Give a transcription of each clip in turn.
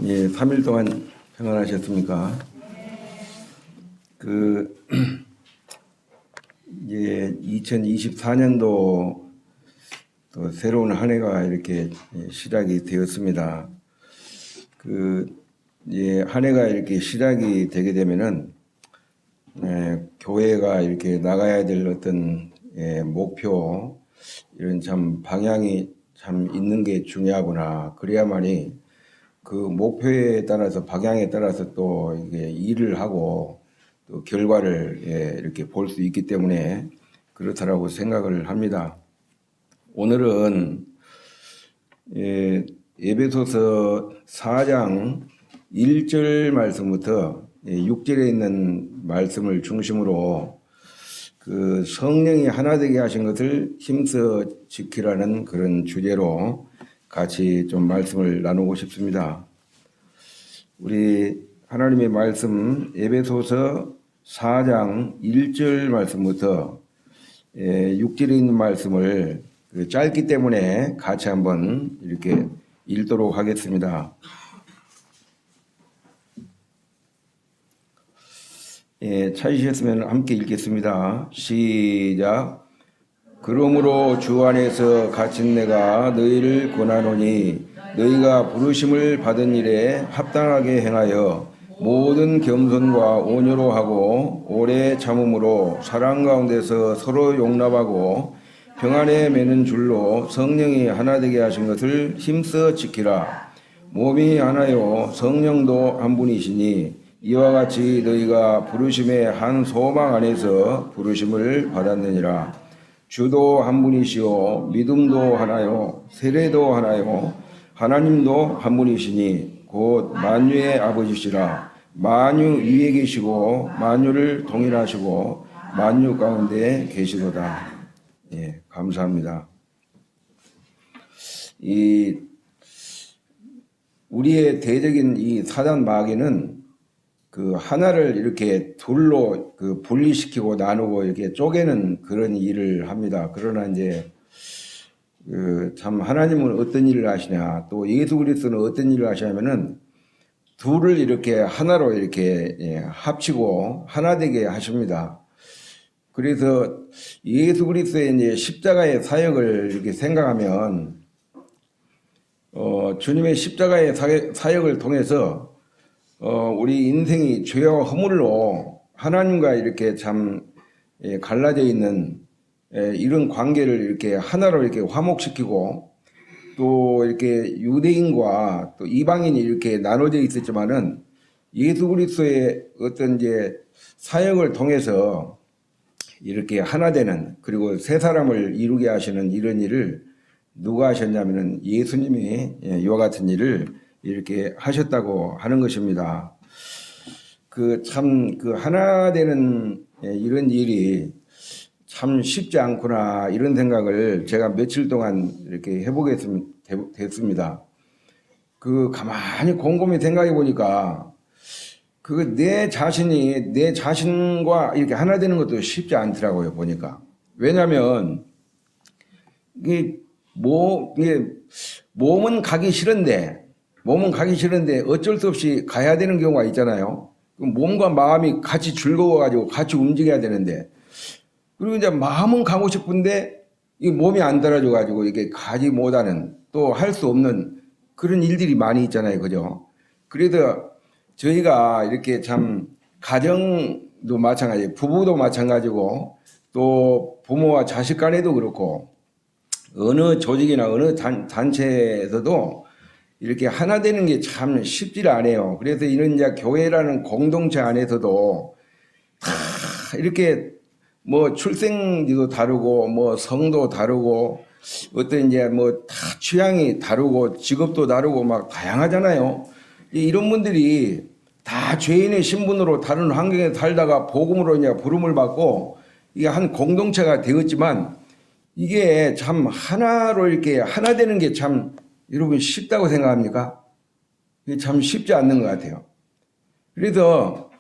예, 3일 동안 평안하셨습니까? 이제 2024년도 또 새로운 한 해가 이렇게 시작이 되었습니다. 한 해가 이렇게 시작이 되게 되면은, 교회가 이렇게 나가야 될 어떤 목표, 이런 참 방향이 참 있는 게 중요하구나. 그래야만이 그 목표에 따라서 방향에 따라서 또 이게 일을 하고 또 결과를 이렇게 볼 수 있기 때문에 그렇다라고 생각을 합니다. 오늘은 에베소서 4장 1절 말씀부터 6절에 있는 말씀을 중심으로 그 성령이 하나 되게 하신 것을 힘써 지키라는 그런 주제로 같이 좀 말씀을 나누고 싶습니다. 우리 하나님의 말씀 에베소서 4장 1절 말씀부터 6절에 있는 말씀을 짧기 때문에 같이 한번 이렇게 읽도록 하겠습니다. 찾으셨으면 함께 읽겠습니다. 시작. 그러므로 주 안에서 갇힌 내가 너희를 권하노니 너희가 부르심을 받은 일에 합당하게 행하여 모든 겸손과 온유로 하고 오래 참음으로 사랑 가운데서 서로 용납하고 평안에 매는 줄로 성령이 하나 되게 하신 것을 힘써 지키라. 몸이 하나요 성령도 한 분이시니 이와 같이 너희가 부르심의 한 소망 안에서 부르심을 받았느니라. 주도 한 분이시요 믿음도 하나요 세례도 하나요 하나님도 한 분이시니 곧 만유의 아버지시라. 만유 위에 계시고 만유를 통일하시고 만유 가운데 계시도다. 예, 감사합니다. 우리의 대적인 이 사단 마귀는 그 하나를 이렇게 둘로 분리시키고 나누고 이렇게 쪼개는 그런 일을 합니다. 그러나 이제 참 하나님은 어떤 일을 하시냐, 또 예수 그리스도는 어떤 일을 하시냐면은 둘을 이렇게 하나로 이렇게 합치고 하나 되게 하십니다. 그래서 예수 그리스도의 이제 십자가의 사역을 이렇게 생각하면 주님의 십자가의 사역을 통해서 우리 인생이 죄와 허물로 하나님과 이렇게 참 갈라져 있는 이런 관계를 이렇게 하나로 이렇게 화목시키고 또 이렇게 유대인과 또 이방인이 이렇게 나눠져 있었지만은 예수 그리스도의 어떤 이제 사역을 통해서 이렇게 하나 되는 그리고 세 사람을 이루게 하시는 이런 일을 누가 하셨냐면은 예수님이 이와 같은 일을 이렇게 하셨다고 하는 것입니다. 하나 되는 이런 일이 참 쉽지 않구나 이런 생각을 제가 며칠 동안 이렇게 해보게 됐습니다. 가만히 곰곰이 생각해 보니까 내 자신과 이렇게 하나 되는 것도 쉽지 않더라고요, 보니까. 왜냐면 몸은 가기 싫은데 어쩔 수 없이 가야 되는 경우가 있잖아요. 몸과 마음이 같이 즐거워가지고 같이 움직여야 되는데, 그리고 이제 마음은 가고 싶은데 이 몸이 안 따라줘가지고 이게 가지 못하는 또 할 수 없는 그런 일들이 많이 있잖아요, 그죠? 그래서 저희가 이렇게 참 가정도 마찬가지, 부부도 마찬가지고 또 부모와 자식 간에도 그렇고 어느 조직이나 어느 단체에서도 이렇게 하나 되는 게 참 쉽지가 않아요. 그래서 이런 이제 교회라는 공동체 안에서도 다 이렇게 뭐 출생지도 다르고 뭐 성도 다르고 어떤 이제 뭐 다 취향이 다르고 직업도 다르고 막 다양하잖아요. 이런 분들이 다 죄인의 신분으로 다른 환경에 살다가 복음으로 이제 부름을 받고 이게 한 공동체가 되었지만 이게 참 하나로 이렇게 하나 되는 게 참 여러분 쉽다고 생각합니까? 이게 참 쉽지 않는 것 같아요. 그래서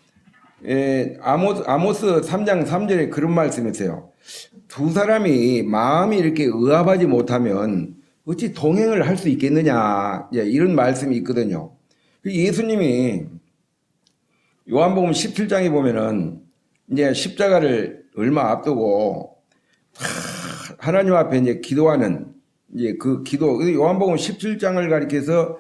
아모스 3장 3절에 그런 말씀이 있어요. 두 사람이 마음이 이렇게 의합하지 못하면 어찌 동행을 할 수 있겠느냐, 이런 말씀이 있거든요. 예수님이 요한복음 17장에 보면은 이제 십자가를 얼마 앞두고 하나님 앞에 이제 기도하는 이제 그 기도, 요한복음 17장을 가리켜서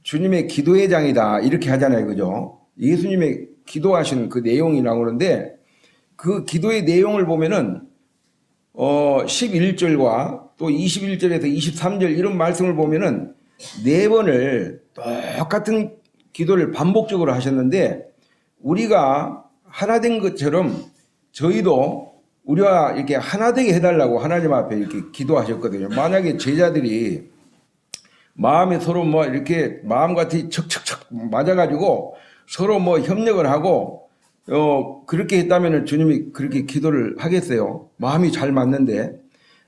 주님의 기도의 장이다 이렇게 하잖아요, 그죠? 예수님의 기도하신 그 내용이 나오는데 그 기도의 내용을 보면은 11절과 또 21절에서 23절 이런 말씀을 보면은 네 번을 똑같은 기도를 반복적으로 하셨는데 우리가 하나 된 것처럼 저희도 우리와 이렇게 하나 되게 해달라고 하나님 앞에 이렇게 기도하셨거든요. 만약에 제자들이 마음에 서로 뭐 이렇게 마음같이 척척척 맞아가지고 서로 뭐 협력을 하고 그렇게 했다면 주님이 그렇게 기도를 하겠어요. 마음이 잘 맞는데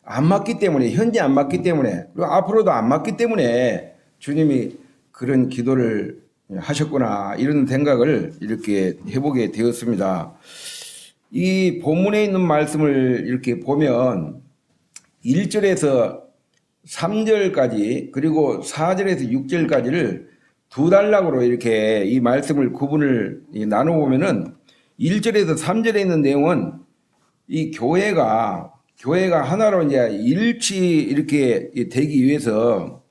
안 맞기 때문에, 현재 안 맞기 때문에, 그리고 앞으로도 안 맞기 때문에 주님이 그런 기도를 하셨구나 이런 생각을 이렇게 해보게 되었습니다. 이 본문에 있는 말씀을 이렇게 보면 1절에서 3절까지 그리고 4절에서 6절까지를 두 단락으로 이렇게 이 말씀을 구분을 나눠보면은 1절에서 3절에 있는 내용은 이 교회가 하나로 이제 일치 이렇게 되기 위해서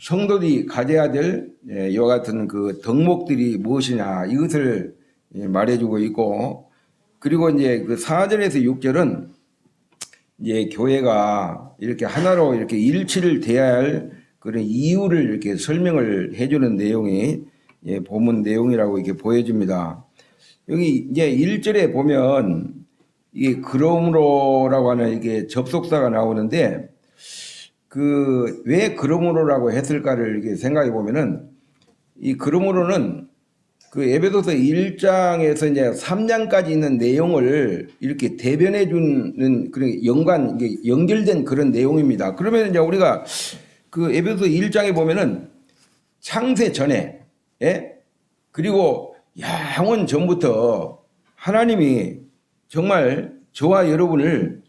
성도들이 가져야 될 이와 같은 그 덕목들이 무엇이냐 이것을 말해주고 있고, 그리고 이제 그 4절에서 6절은 이제 교회가 이렇게 하나로 이렇게 일치를 돼야 할 그런 이유를 이렇게 설명을 해주는 내용이 본문 내용이라고 이렇게 보여집니다. 여기 이제 1절에 보면 이게 그러므로라고 하는 이게 접속사가 나오는데 그 왜 그러므로라고 했을까를 이렇게 생각해 보면은 이 그러므로는 그 에베소서 1장에서 이제 3장까지 있는 내용을 이렇게 대변해 주는 그런 이게 연결된 그런 내용입니다. 그러면 이제 우리가 그 에베소서 1장에 보면은 창세 전에 그리고 영원 전부터 하나님이 정말 저와 여러분을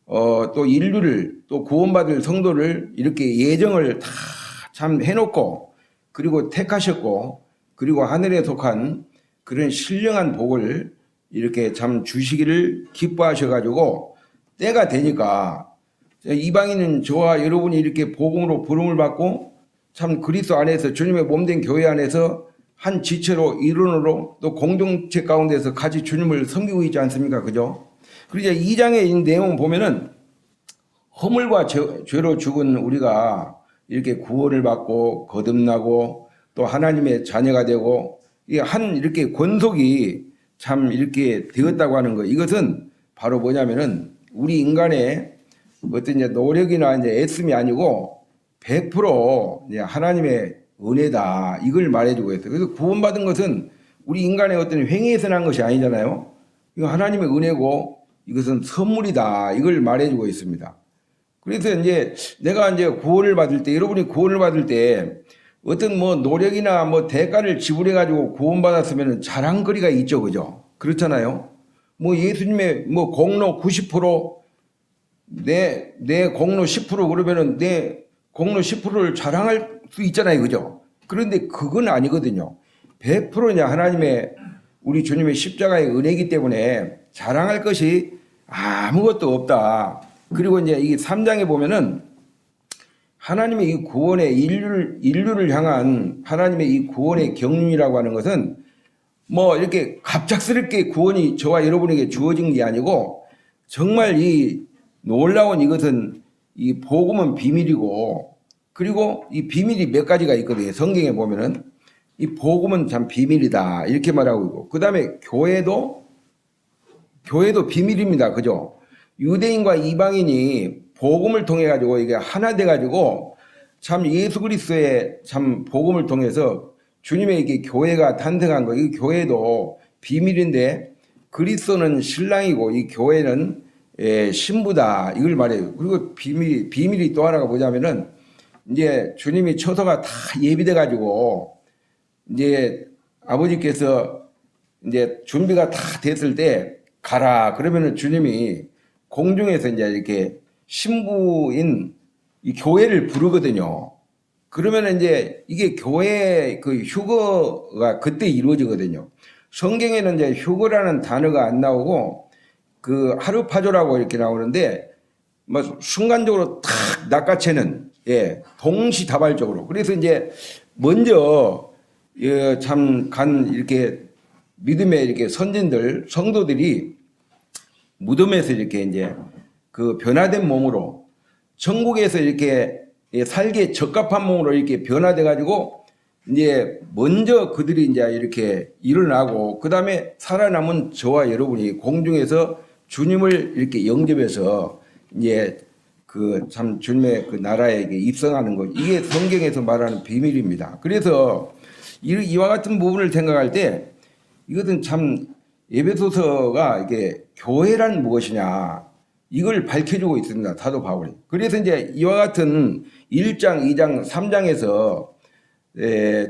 또 인류를 또 구원받을 성도를 이렇게 예정을 다 참 해놓고 그리고 택하셨고 그리고 하늘에 속한 그런 신령한 복을 이렇게 참 주시기를 기뻐하셔가지고 때가 되니까 이방인은 저와 여러분이 이렇게 복음으로 부름을 받고 참 그리스도 안에서 주님의 몸된 교회 안에서 한 지체로 일원으로 또 공동체 가운데서 같이 주님을 섬기고 있지 않습니까? 그죠? 그리고 이제 2장에 있는 내용 보면은 허물과 죄로 죽은 우리가 이렇게 구원을 받고 거듭나고 또 하나님의 자녀가 되고 이렇게 권속이 참 이렇게 되었다고 하는 거, 이것은 바로 뭐냐면은 우리 인간의 어떤 이제 노력이나 이제 애씀이 아니고 100% 이제 하나님의 은혜다 이걸 말해주고 있어요. 그래서 구원받은 것은 우리 인간의 어떤 행위에서 난 것이 아니잖아요. 이거 하나님의 은혜고 이것은 선물이다 이걸 말해주고 있습니다. 그래서 이제 내가 이제 구원을 받을 때, 여러분이 구원을 받을 때 어떤 뭐 노력이나 뭐 대가를 지불해 가지고 구원받았으면 자랑거리가 있죠, 그죠? 그렇잖아요. 뭐 예수님의 뭐 공로 90%, 내 공로 10% 그러면은 내 공로 10%를 자랑할 수 있잖아요, 그죠? 그런데 그건 아니거든요. 100%냐 하나님의 우리 주님의 십자가의 은혜이기 때문에 자랑할 것이 아무것도 없다. 그리고 이제 이 3장에 보면은 하나님의 이 구원의 인류를 향한 하나님의 이 구원의 경륜이라고 하는 것은 뭐 이렇게 갑작스럽게 구원이 저와 여러분에게 주어진 게 아니고 정말 이 놀라운 이것은 이 복음은 비밀이고 그리고 이 비밀이 몇 가지가 있거든요. 성경에 보면은 이 복음은 참 비밀이다 이렇게 말하고 있고 그 다음에 교회도 비밀입니다. 그죠? 유대인과 이방인이 복음을 통해 가지고 이게 하나 돼 가지고 참 예수 그리스도의 참 복음을 통해서 주님의 이게 교회가 탄생한 거, 이 교회도 비밀인데 그리스도는 신랑이고 이 교회는 신부다 이걸 말해요. 그리고 비밀이 또 하나가 뭐냐면은 이제 주님이 처소가 다 예비돼 가지고 이제 아버지께서 이제 준비가 다 됐을 때 가라. 그러면은 주님이 공중에서 이제 이렇게 신부인 이 교회를 부르거든요. 그러면 이제 이게 교회 그 휴거가 그때 이루어지거든요. 성경에는 이제 휴거라는 단어가 안 나오고 그 하루파조라고 이렇게 나오는데 뭐 순간적으로 탁 낚아채는 동시다발적으로. 그래서 이제 먼저 참 간 이렇게 믿음의 이렇게 선진들 성도들이 무덤에서 이렇게 이제 그 변화된 몸으로 천국에서 이렇게 살기에 적합한 몸으로 이렇게 변화돼 가지고 이제 먼저 그들이 이제 이렇게 일어나고 그 다음에 살아남은 저와 여러분이 공중에서 주님을 이렇게 영접해서 이제 그 참 주님의 그 나라에 입성하는 것, 이게 성경에서 말하는 비밀입니다. 그래서 이와 같은 부분을 생각할 때 이것은 참 에베소서가 이게 교회란 무엇이냐 이걸 밝혀주고 있습니다. 사도 바울이. 그래서 이제 이와 같은 1장, 2장, 3장에서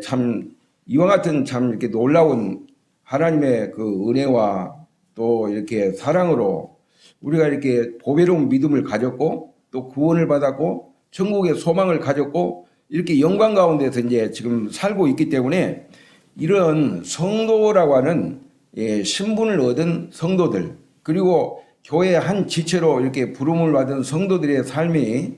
참 이와 같은 참 이렇게 놀라운 하나님의 그 은혜와 또 이렇게 사랑으로 우리가 이렇게 보배로운 믿음을 가졌고 또 구원을 받았고 천국의 소망을 가졌고 이렇게 영광 가운데서 이제 지금 살고 있기 때문에 이런 성도라고 하는 신분을 얻은 성도들 그리고 교회의 한 지체로 이렇게 부름을 받은 성도들의 삶이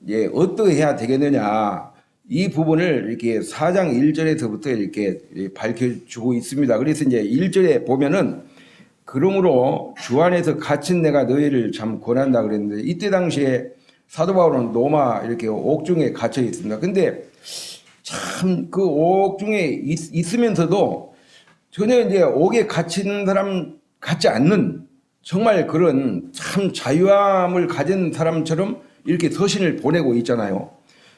이제 어떠해야 되겠느냐 이 부분을 이렇게 4장 1절에서부터 이렇게 밝혀주고 있습니다. 그래서 이제 1절에 보면은 그러므로 주 안에서 갇힌 내가 너희를 참 권한다 그랬는데 이때 당시에 사도 바울은 로마 이렇게 옥중에 갇혀 있습니다. 근데 참 그 옥중에 있으면서도 전혀 이제 옥에 갇힌 사람 같지 않는 정말 그런 참 자유함을 가진 사람처럼 이렇게 서신을 보내고 있잖아요.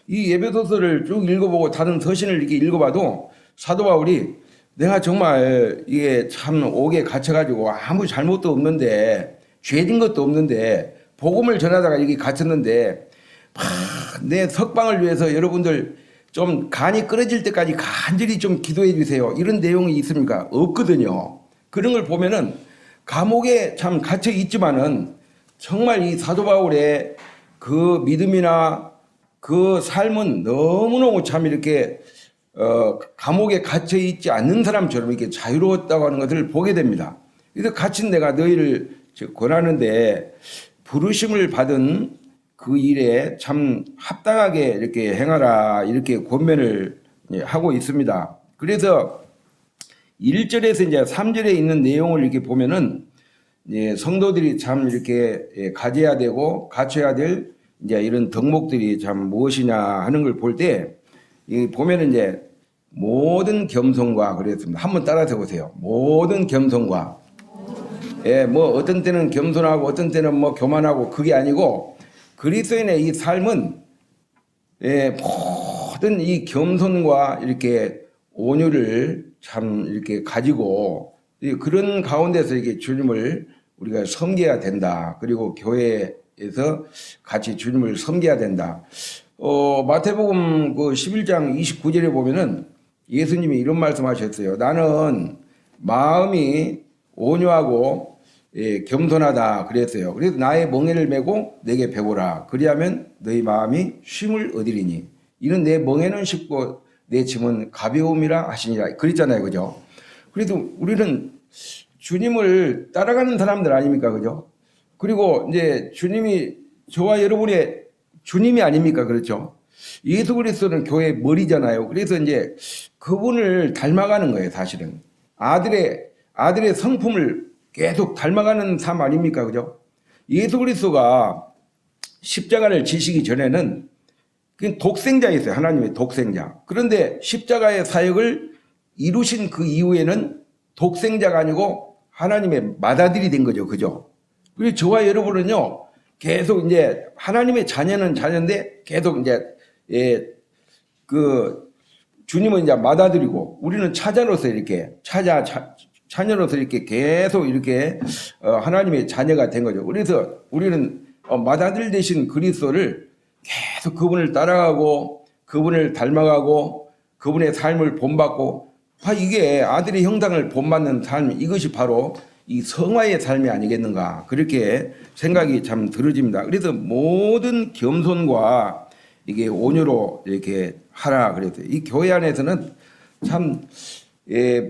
이 에베소서를 쭉 읽어보고 다른 서신을 이렇게 읽어봐도 사도 바울이 내가 정말 이게 참 옥에 갇혀가지고 아무 잘못도 없는데 죄진 것도 없는데 복음을 전하다가 이렇게 갇혔는데 내 석방을 위해서 여러분들 좀 간이 끓어질 때까지 간절히 좀 기도해 주세요. 이런 내용이 있습니까? 없거든요. 그런 걸 보면은 감옥에 참 갇혀 있지만은 정말 이 사도 바울의 그 믿음이나 그 삶은 너무너무 참 이렇게 감옥에 갇혀 있지 않는 사람처럼 이렇게 자유로웠다고 하는 것을 보게 됩니다. 그래서 갇힌 내가 너희를 권하는데 부르심을 받은 그 일에 참 합당하게 이렇게 행하라 이렇게 권면을 하고 있습니다. 그래서 1절에서 이제 3절에 있는 내용을 이렇게 보면은 성도들이 참 이렇게 가져야 되고 갖춰야 될 이제 이런 덕목들이 참 무엇이냐 하는 걸 볼 때 보면은 이제 모든 겸손과 그랬습니다. 한번 따라서 보세요. 모든 겸손과 뭐 어떤 때는 겸손하고 어떤 때는 뭐 교만하고 그게 아니고 그리스도인의 이 삶은 모든 이 겸손과 이렇게 온유를 참 이렇게 가지고 그런 가운데서 이렇게 주님을 우리가 섬겨야 된다. 그리고 교회에서 같이 주님을 섬겨야 된다. 마태복음 그 11장 29절에 보면은 예수님이 이런 말씀하셨어요. 나는 마음이 온유하고 겸손하다 그랬어요. 그래서 나의 멍에를 메고 내게 배우라. 그리하면 너희 마음이 쉼을 얻으리니 이는 내 멍에는 쉽고 내 짐은 가벼움이라 하시니라. 그랬잖아요. 그죠? 그래도 우리는 주님을 따라가는 사람들 아닙니까? 그죠? 그리고 이제 주님이 저와 여러분의 주님이 아닙니까? 그렇죠? 예수 그리스도는 교회의 머리잖아요. 그래서 이제 그분을 닮아가는 거예요. 사실은 아들의 성품을 계속 닮아가는 삶 아닙니까? 그죠? 예수 그리스도가 십자가를 지시기 전에는 그냥 독생자였어요. 하나님의 독생자. 그런데 십자가의 사역을 이루신 그 이후에는 독생자가 아니고 하나님의 맏아들이 된 거죠. 그죠? 그리고 저와 여러분은요, 계속 이제 하나님의 자녀는 자녀인데 계속 이제, 주님은 이제 맏아들이고 우리는 차자로서 이렇게 자녀로서 이렇게 계속 이렇게 하나님의 자녀가 된 거죠. 그래서 우리는 맏아들 되신 그리스도를 계속 그분을 따라가고 그분을 닮아가고 그분의 삶을 본받고 이게 아들의 형상을 본받는 삶, 이것이 바로 이 성화의 삶이 아니겠는가, 그렇게 생각이 참 들어집니다. 그래서 모든 겸손과 이게 온유로 이렇게 하라 그랬어요. 이 교회 안에서는 참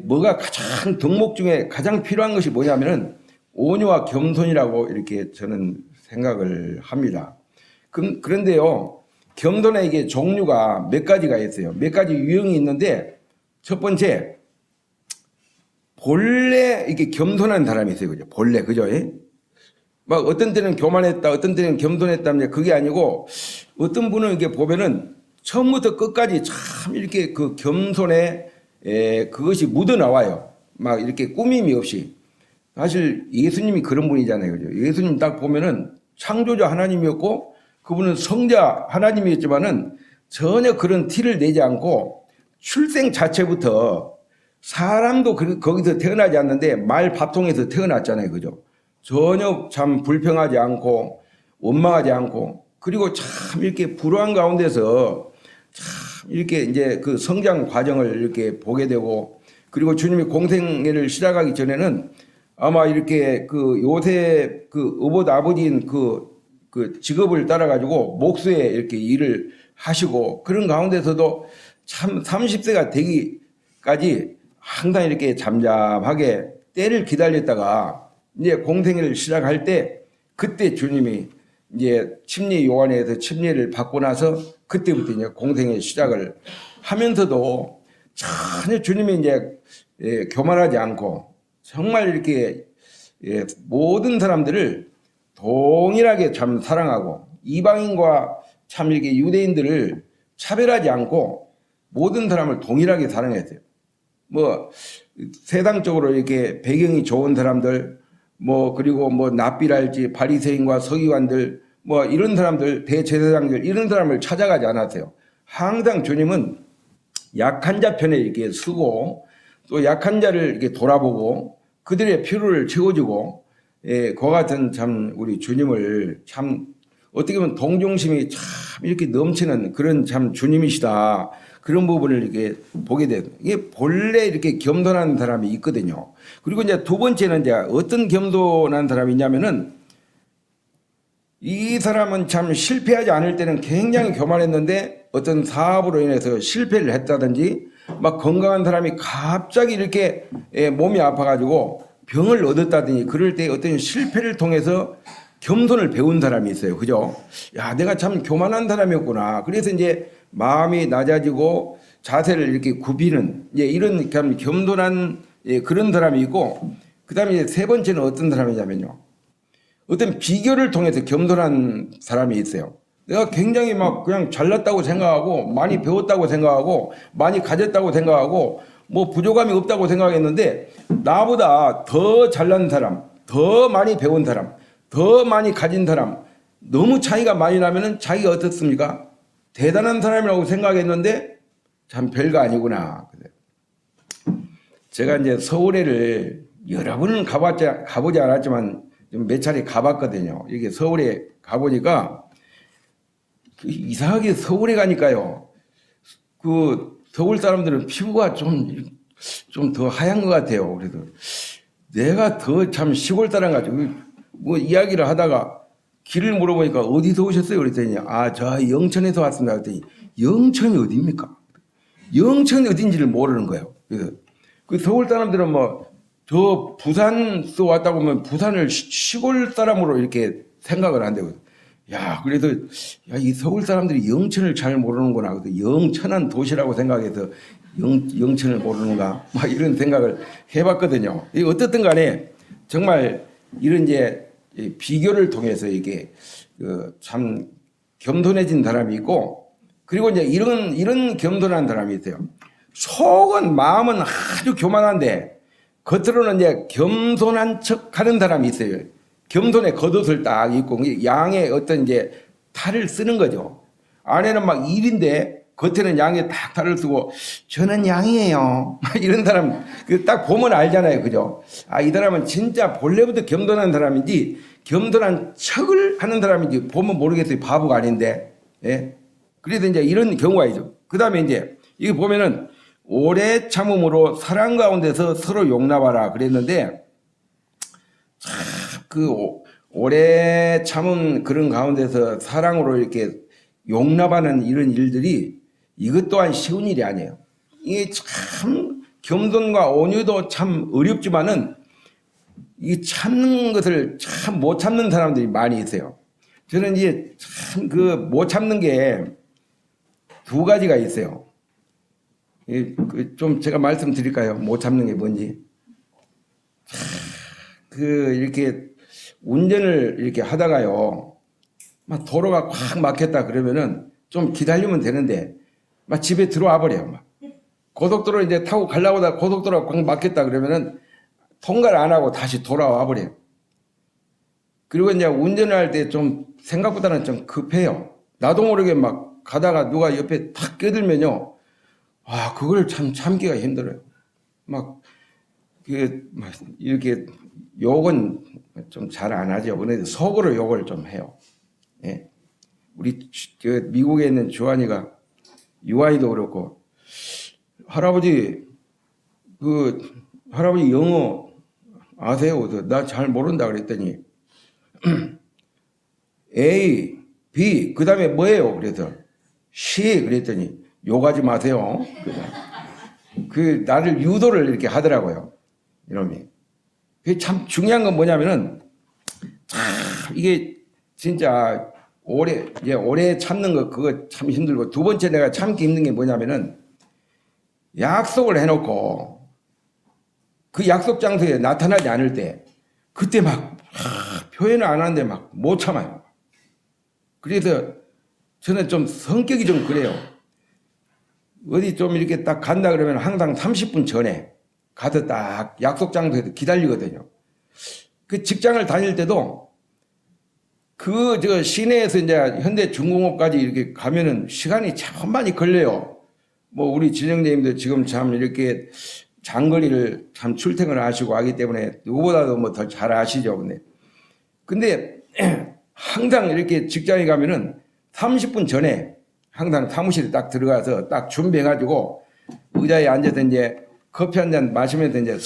뭐가 가장 덕목 중에 가장 필요한 것이 뭐냐면은 온유와 겸손이라고 이렇게 저는 생각을 합니다. 그런데요, 겸손에 이게 종류가 몇 가지가 있어요. 몇 가지 유형이 있는데, 첫 번째, 본래 이게 겸손한 사람이 있어요. 그죠? 본래, 그죠? 막 어떤 때는 교만했다, 어떤 때는 겸손했다, 그게 아니고, 어떤 분은 이렇게 보면은 처음부터 끝까지 참 이렇게 그 겸손에 그것이 묻어 나와요. 막 이렇게 꾸밈이 없이. 사실 예수님이 그런 분이잖아요. 그죠? 예수님 딱 보면은 창조자 하나님이었고, 그분은 성자 하나님이었지만은 전혀 그런 티를 내지 않고 출생 자체부터 사람도 거기서 태어나지 않는데 말 밥통에서 태어났잖아요. 그죠? 전혀 참 불평하지 않고 원망하지 않고, 그리고 참 이렇게 불우한 가운데서 참 이렇게 이제 그 성장 과정을 이렇게 보게 되고, 그리고 주님이 공생애를 시작하기 전에는 아마 이렇게 그 요셉 그 어봇 아버지인 그 직업을 따라가지고 목수에 이렇게 일을 하시고, 그런 가운데서도 참 30세가 되기까지 항상 이렇게 잠잠하게 때를 기다렸다가 이제 공생애를 시작할 때, 그때 주님이 이제 침례 요한에서 침례를 받고 나서 그때부터 이제 공생애 시작을 하면서도 전혀 주님이 이제 교만하지 않고 정말 이렇게 모든 사람들을 동일하게 참 사랑하고, 이방인과 참 이렇게 유대인들을 차별하지 않고 모든 사람을 동일하게 사랑했어요. 뭐 세상적으로 이렇게 배경이 좋은 사람들, 뭐 그리고 뭐 납비랄지 바리새인과 서기관들, 뭐 이런 사람들, 대제사장들, 이런 사람을 찾아가지 않았어요. 항상 주님은 약한 자 편에 이렇게 서고, 또 약한 자를 이렇게 돌아보고 그들의 필요를 채워주고, 그와 같은 참 우리 주님을 참 어떻게 보면 동정심이 참 이렇게 넘치는 그런 참 주님이시다, 그런 부분을 이렇게 보게 돼요. 이게 본래 이렇게 겸손한 사람이 있거든요. 그리고 이제 두 번째는 이제 어떤 겸손한 사람이 있냐면은, 이 사람은 참 실패하지 않을 때는 굉장히 교만했는데 어떤 사업으로 인해서 실패를 했다든지, 막 건강한 사람이 갑자기 이렇게 몸이 아파가지고 병을 얻었다든지, 그럴 때 어떤 실패를 통해서 겸손을 배운 사람이 있어요. 그죠? 야, 내가 참 교만한 사람이었구나. 그래서 이제 마음이 낮아지고 자세를 이렇게 굽히는 이런 겸손한 그런 사람이 있고, 그 다음에 이제 세 번째는 어떤 사람이냐면요, 어떤 비결을 통해서 겸손한 사람이 있어요. 내가 굉장히 막 그냥 잘났다고 생각하고 많이 배웠다고 생각하고 많이 가졌다고 생각하고 뭐 부족함이 없다고 생각했는데, 나보다 더 잘난 사람, 더 많이 배운 사람, 더 많이 가진 사람, 너무 차이가 많이 나면은 자기가 어떻습니까? 대단한 사람이라고 생각했는데 참 별거 아니구나. 제가 이제 서울에를 여러 번 가보지 않았지만 몇 차례 가봤거든요. 이게 서울에 가보니까 이상하게 서울에 가니까요, 그 서울 사람들은 피부가 좀 더 하얀 것 같아요. 그래서 내가 더 참 시골 사람 가지고 뭐 이야기를 하다가 길을 물어보니까 어디서 오셨어요? 그랬더니 저 영천에서 왔습니다. 그랬더니 영천이 어디입니까? 영천이 어딘지를 모르는 거예요. 그래서 그 서울 사람들은 뭐 저 부산서 왔다고 하면 부산을 시골 사람으로 이렇게 생각을 한대요. 야, 그래도 이 서울 사람들이 영천을 잘 모르는구나. 영천한 도시라고 생각해서 영천을 모르는가? 막 이런 생각을 해봤거든요. 어떻든 간에 정말 이런 이제 비교를 통해서 이게 참 겸손해진 사람이 있고, 그리고 이제 이런 겸손한 사람이 있어요. 속은 마음은 아주 교만한데 겉으로는 이제 겸손한 척하는 사람이 있어요. 겸손의 겉옷을 딱 입고 양의 어떤 이제 탈을 쓰는 거죠. 안에는 막 일인데 겉에는 양의 딱 탈을 쓰고 저는 양이에요. 이런 사람 딱 보면 알잖아요. 그죠? 이 사람은 진짜 본래부터 겸손한 사람인지 겸손한 척을 하는 사람인지 보면 모르겠어요. 바보가 아닌데. 예. 그래서 이제 이런 경우가 있죠. 그 다음에 이제 이게 보면은 오래 참음으로 사랑 가운데서 서로 용납하라 그랬는데 그 오래 참은 그런 가운데서 사랑으로 이렇게 용납하는 이런 일들이 이것 또한 쉬운 일이 아니에요. 이게 참 겸손과 온유도 참 어렵지만은 이 참는 것을 참 못 참는 사람들이 많이 있어요. 저는 이제 참 그 못 참는 게 두 가지가 있어요. 좀 제가 말씀드릴까요? 못 참는 게 뭔지. 이렇게 운전을 이렇게 하다가요, 막 도로가 꽉 막혔다 그러면은 좀 기다리면 되는데, 막 집에 들어와 버려요. 막. 고속도로 이제 타고 가려고 하다 고속도로가 꽉 막혔다 그러면은 통과를 안 하고 다시 돌아와 버려요. 그리고 이제 운전을 할 때 좀 생각보다는 좀 급해요. 나도 모르게 막 가다가 누가 옆에 탁 껴들면요, 그걸 참 참기가 힘들어요. 막 이렇게 욕은 좀 잘 안 하죠. 그런데 속으로 욕을 좀 해요. 예. 우리 미국에 있는 주한이가 유아이도 그렇고, 할아버지 영어 아세요? 나 잘 모른다 그랬더니 A, B 그 다음에 뭐예요? 그래서 C 그랬더니 욕하지 마세요. 나를 유도를 이렇게 하더라고요. 이놈이. 참 중요한 건 뭐냐면은 이게 진짜 오래 참는 거 그거 참 힘들고, 두 번째 내가 참기 힘든 게 뭐냐면은 약속을 해놓고 그 약속 장소에 나타나지 않을 때 그때 막 표현을 안 하는데 막 못 참아요. 그래서 저는 좀 성격이 좀 그래요. 어디 좀 이렇게 딱 간다 그러면 항상 30분 전에 가서 딱 약속 장소에서 기다리거든요. 그 직장을 다닐 때도 시내에서 이제 현대중공업까지 이렇게 가면은 시간이 참 많이 걸려요. 뭐 우리 진영님도 지금 참 이렇게 장거리를 참 출퇴근을 하시고 하기 때문에 누구보다도 뭐 더 잘 아시죠. 근데 항상 이렇게 직장에 가면은 30분 전에 항상 사무실에 딱 들어가서 딱 준비해가지고 의자에 앉아서 이제 커피 한 잔 마시면서 이제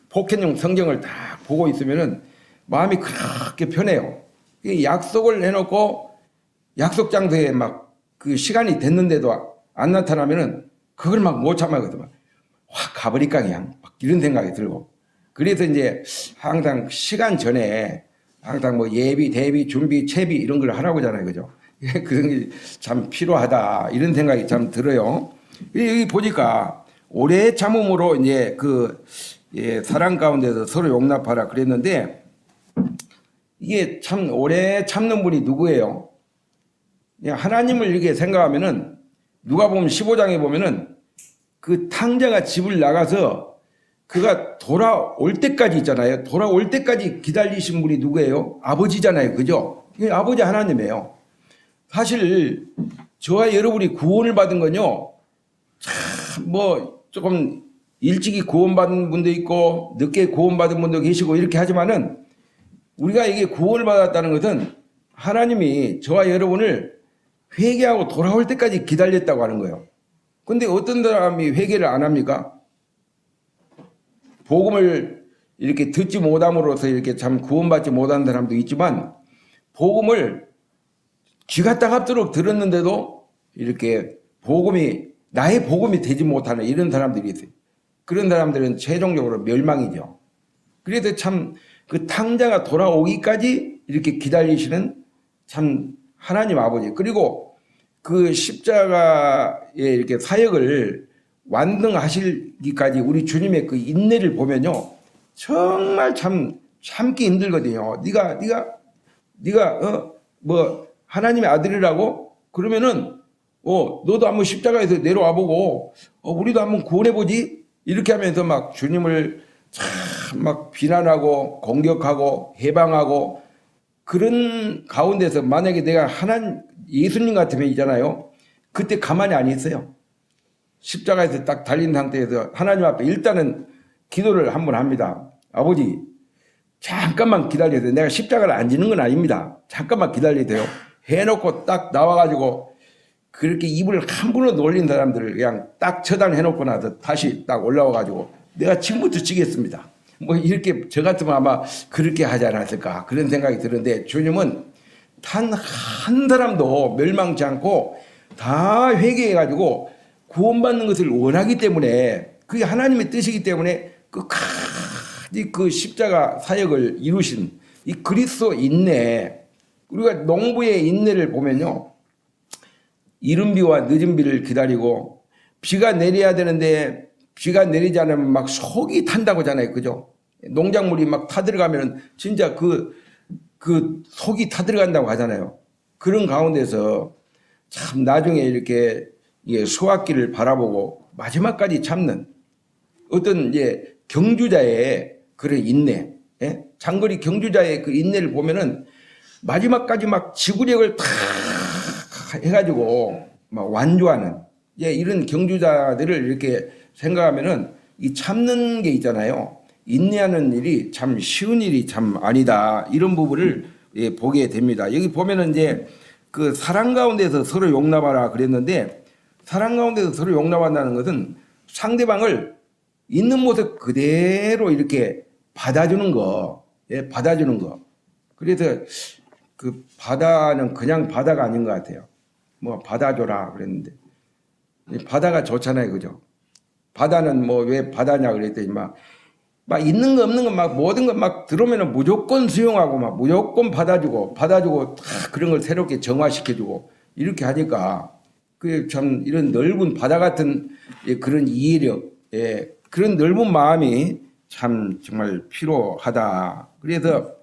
포켓용 성경을 딱 보고 있으면은 마음이 그렇게 편해요. 약속을 해놓고 약속 장소에 막 그 시간이 됐는데도 안 나타나면은 그걸 막 못 참아거든. 확 가버릴까 그냥 막 이런 생각이 들고. 그래서 이제 항상 시간 전에 항상 뭐 예비, 대비, 준비, 채비 이런 걸 하라고 하잖아요. 그죠? 그런 게 참 필요하다 이런 생각이 참 들어요. 여기 보니까 오래 참음으로 이제 사랑 가운데서 서로 용납하라 그랬는데, 이게 참 오래 참는 분이 누구예요? 하나님을 이렇게 생각하면은 누가 보면 15장에 보면은 그 탕자가 집을 나가서 그가 돌아올 때까지 있잖아요. 돌아올 때까지 기다리신 분이 누구예요? 아버지잖아요. 그죠? 아버지 하나님이에요. 사실 저와 여러분이 구원을 받은 건요, 참 뭐 조금 일찍이 구원받은 분도 있고 늦게 구원받은 분도 계시고 이렇게 하지만은, 우리가 이게 구원을 받았다는 것은 하나님이 저와 여러분을 회개하고 돌아올 때까지 기다렸다고 하는 거예요. 근데 어떤 사람이 회개를 안 합니까? 복음을 이렇게 듣지 못함으로써 이렇게 참 구원받지 못한 사람도 있지만, 복음을 쥐가 따갑도록 들었는데도 이렇게 나의 복음이 되지 못하는 이런 사람들이 있어요. 그런 사람들은 최종적으로 멸망이죠. 그래서 참 그 탕자가 돌아오기까지 이렇게 기다리시는 참 하나님 아버지, 그리고 그 십자가의 이렇게 사역을 완등하시기까지 우리 주님의 그 인내를 보면요, 정말 참 참기 힘들거든요. 네가 뭐 하나님의 아들이라고 그러면은 너도 한번 십자가에서 내려와 보고 우리도 한번 구원해 보지, 이렇게 하면서 막 주님을 참 막 비난하고 공격하고 해방하고, 그런 가운데서 만약에 내가 예수님 같으면 있잖아요, 그때 가만히 안 있어요. 십자가에서 딱 달린 상태에서 하나님 앞에 일단은 기도를 한번 합니다. 아버지, 잠깐만 기다려야 내가 십자가를 안 지는 건 아닙니다. 잠깐만 기다려야 돼요. 해놓고 딱 나와가지고 그렇게 입을 함부로 놀린 사람들을 그냥 딱 처단해놓고 나서 다시 딱 올라와가지고 내가 지금부터 지겠습니다. 뭐 이렇게 저 같으면 아마 그렇게 하지 않았을까 그런 생각이 드는데 주님은 단 한 사람도 멸망치 않고 다 회개해가지고 구원받는 것을 원하기 때문에 그게 하나님의 뜻이기 때문에 끝까지 그 십자가 사역을 이루신 이 그리스도 인내, 우리가 농부의 인내를 보면요, 이른 비와 늦은 비를 기다리고 비가 내려야 되는데 비가 내리지 않으면 막 속이 탄다고 하잖아요, 그죠? 농작물이 막 타들어가면 진짜 그 속이 타들어간다고 하잖아요. 그런 가운데서 참 나중에 이렇게 수확기를 바라보고 마지막까지 참는 어떤 이제 경주자의 그런 인내, 예? 장거리 경주자의 그 인내를 보면은 마지막까지 막 지구력을 다 해가지고 막 완주하는, 예, 이런 경주자들을 이렇게 생각하면은 이 참는 게 있잖아요. 인내하는 일이 참 쉬운 일이 참 아니다. 이런 부분을 예, 보게 됩니다. 여기 보면은 이제 그 사랑 가운데서 서로 용납하라 그랬는데, 사랑 가운데서 서로 용납한다는 것은 상대방을 있는 모습 그대로 이렇게 받아주는 거, 예, 받아주는 거. 그래서 그 바다는 그냥 바다가 아닌 것 같아요. 뭐 받아줘라 그랬는데 바다가 좋잖아요, 그죠? 바다는 뭐 왜 바다냐 그랬더니 막 있는 거 없는 거 막 모든 거 막 들어오면은 무조건 수용하고 막 무조건 받아주고 다 그런 걸 새롭게 정화시켜주고 이렇게 하니까 그 참 이런 넓은 바다 같은 그런 이해력, 예, 그런 넓은 마음이 참 정말 필요하다. 그래서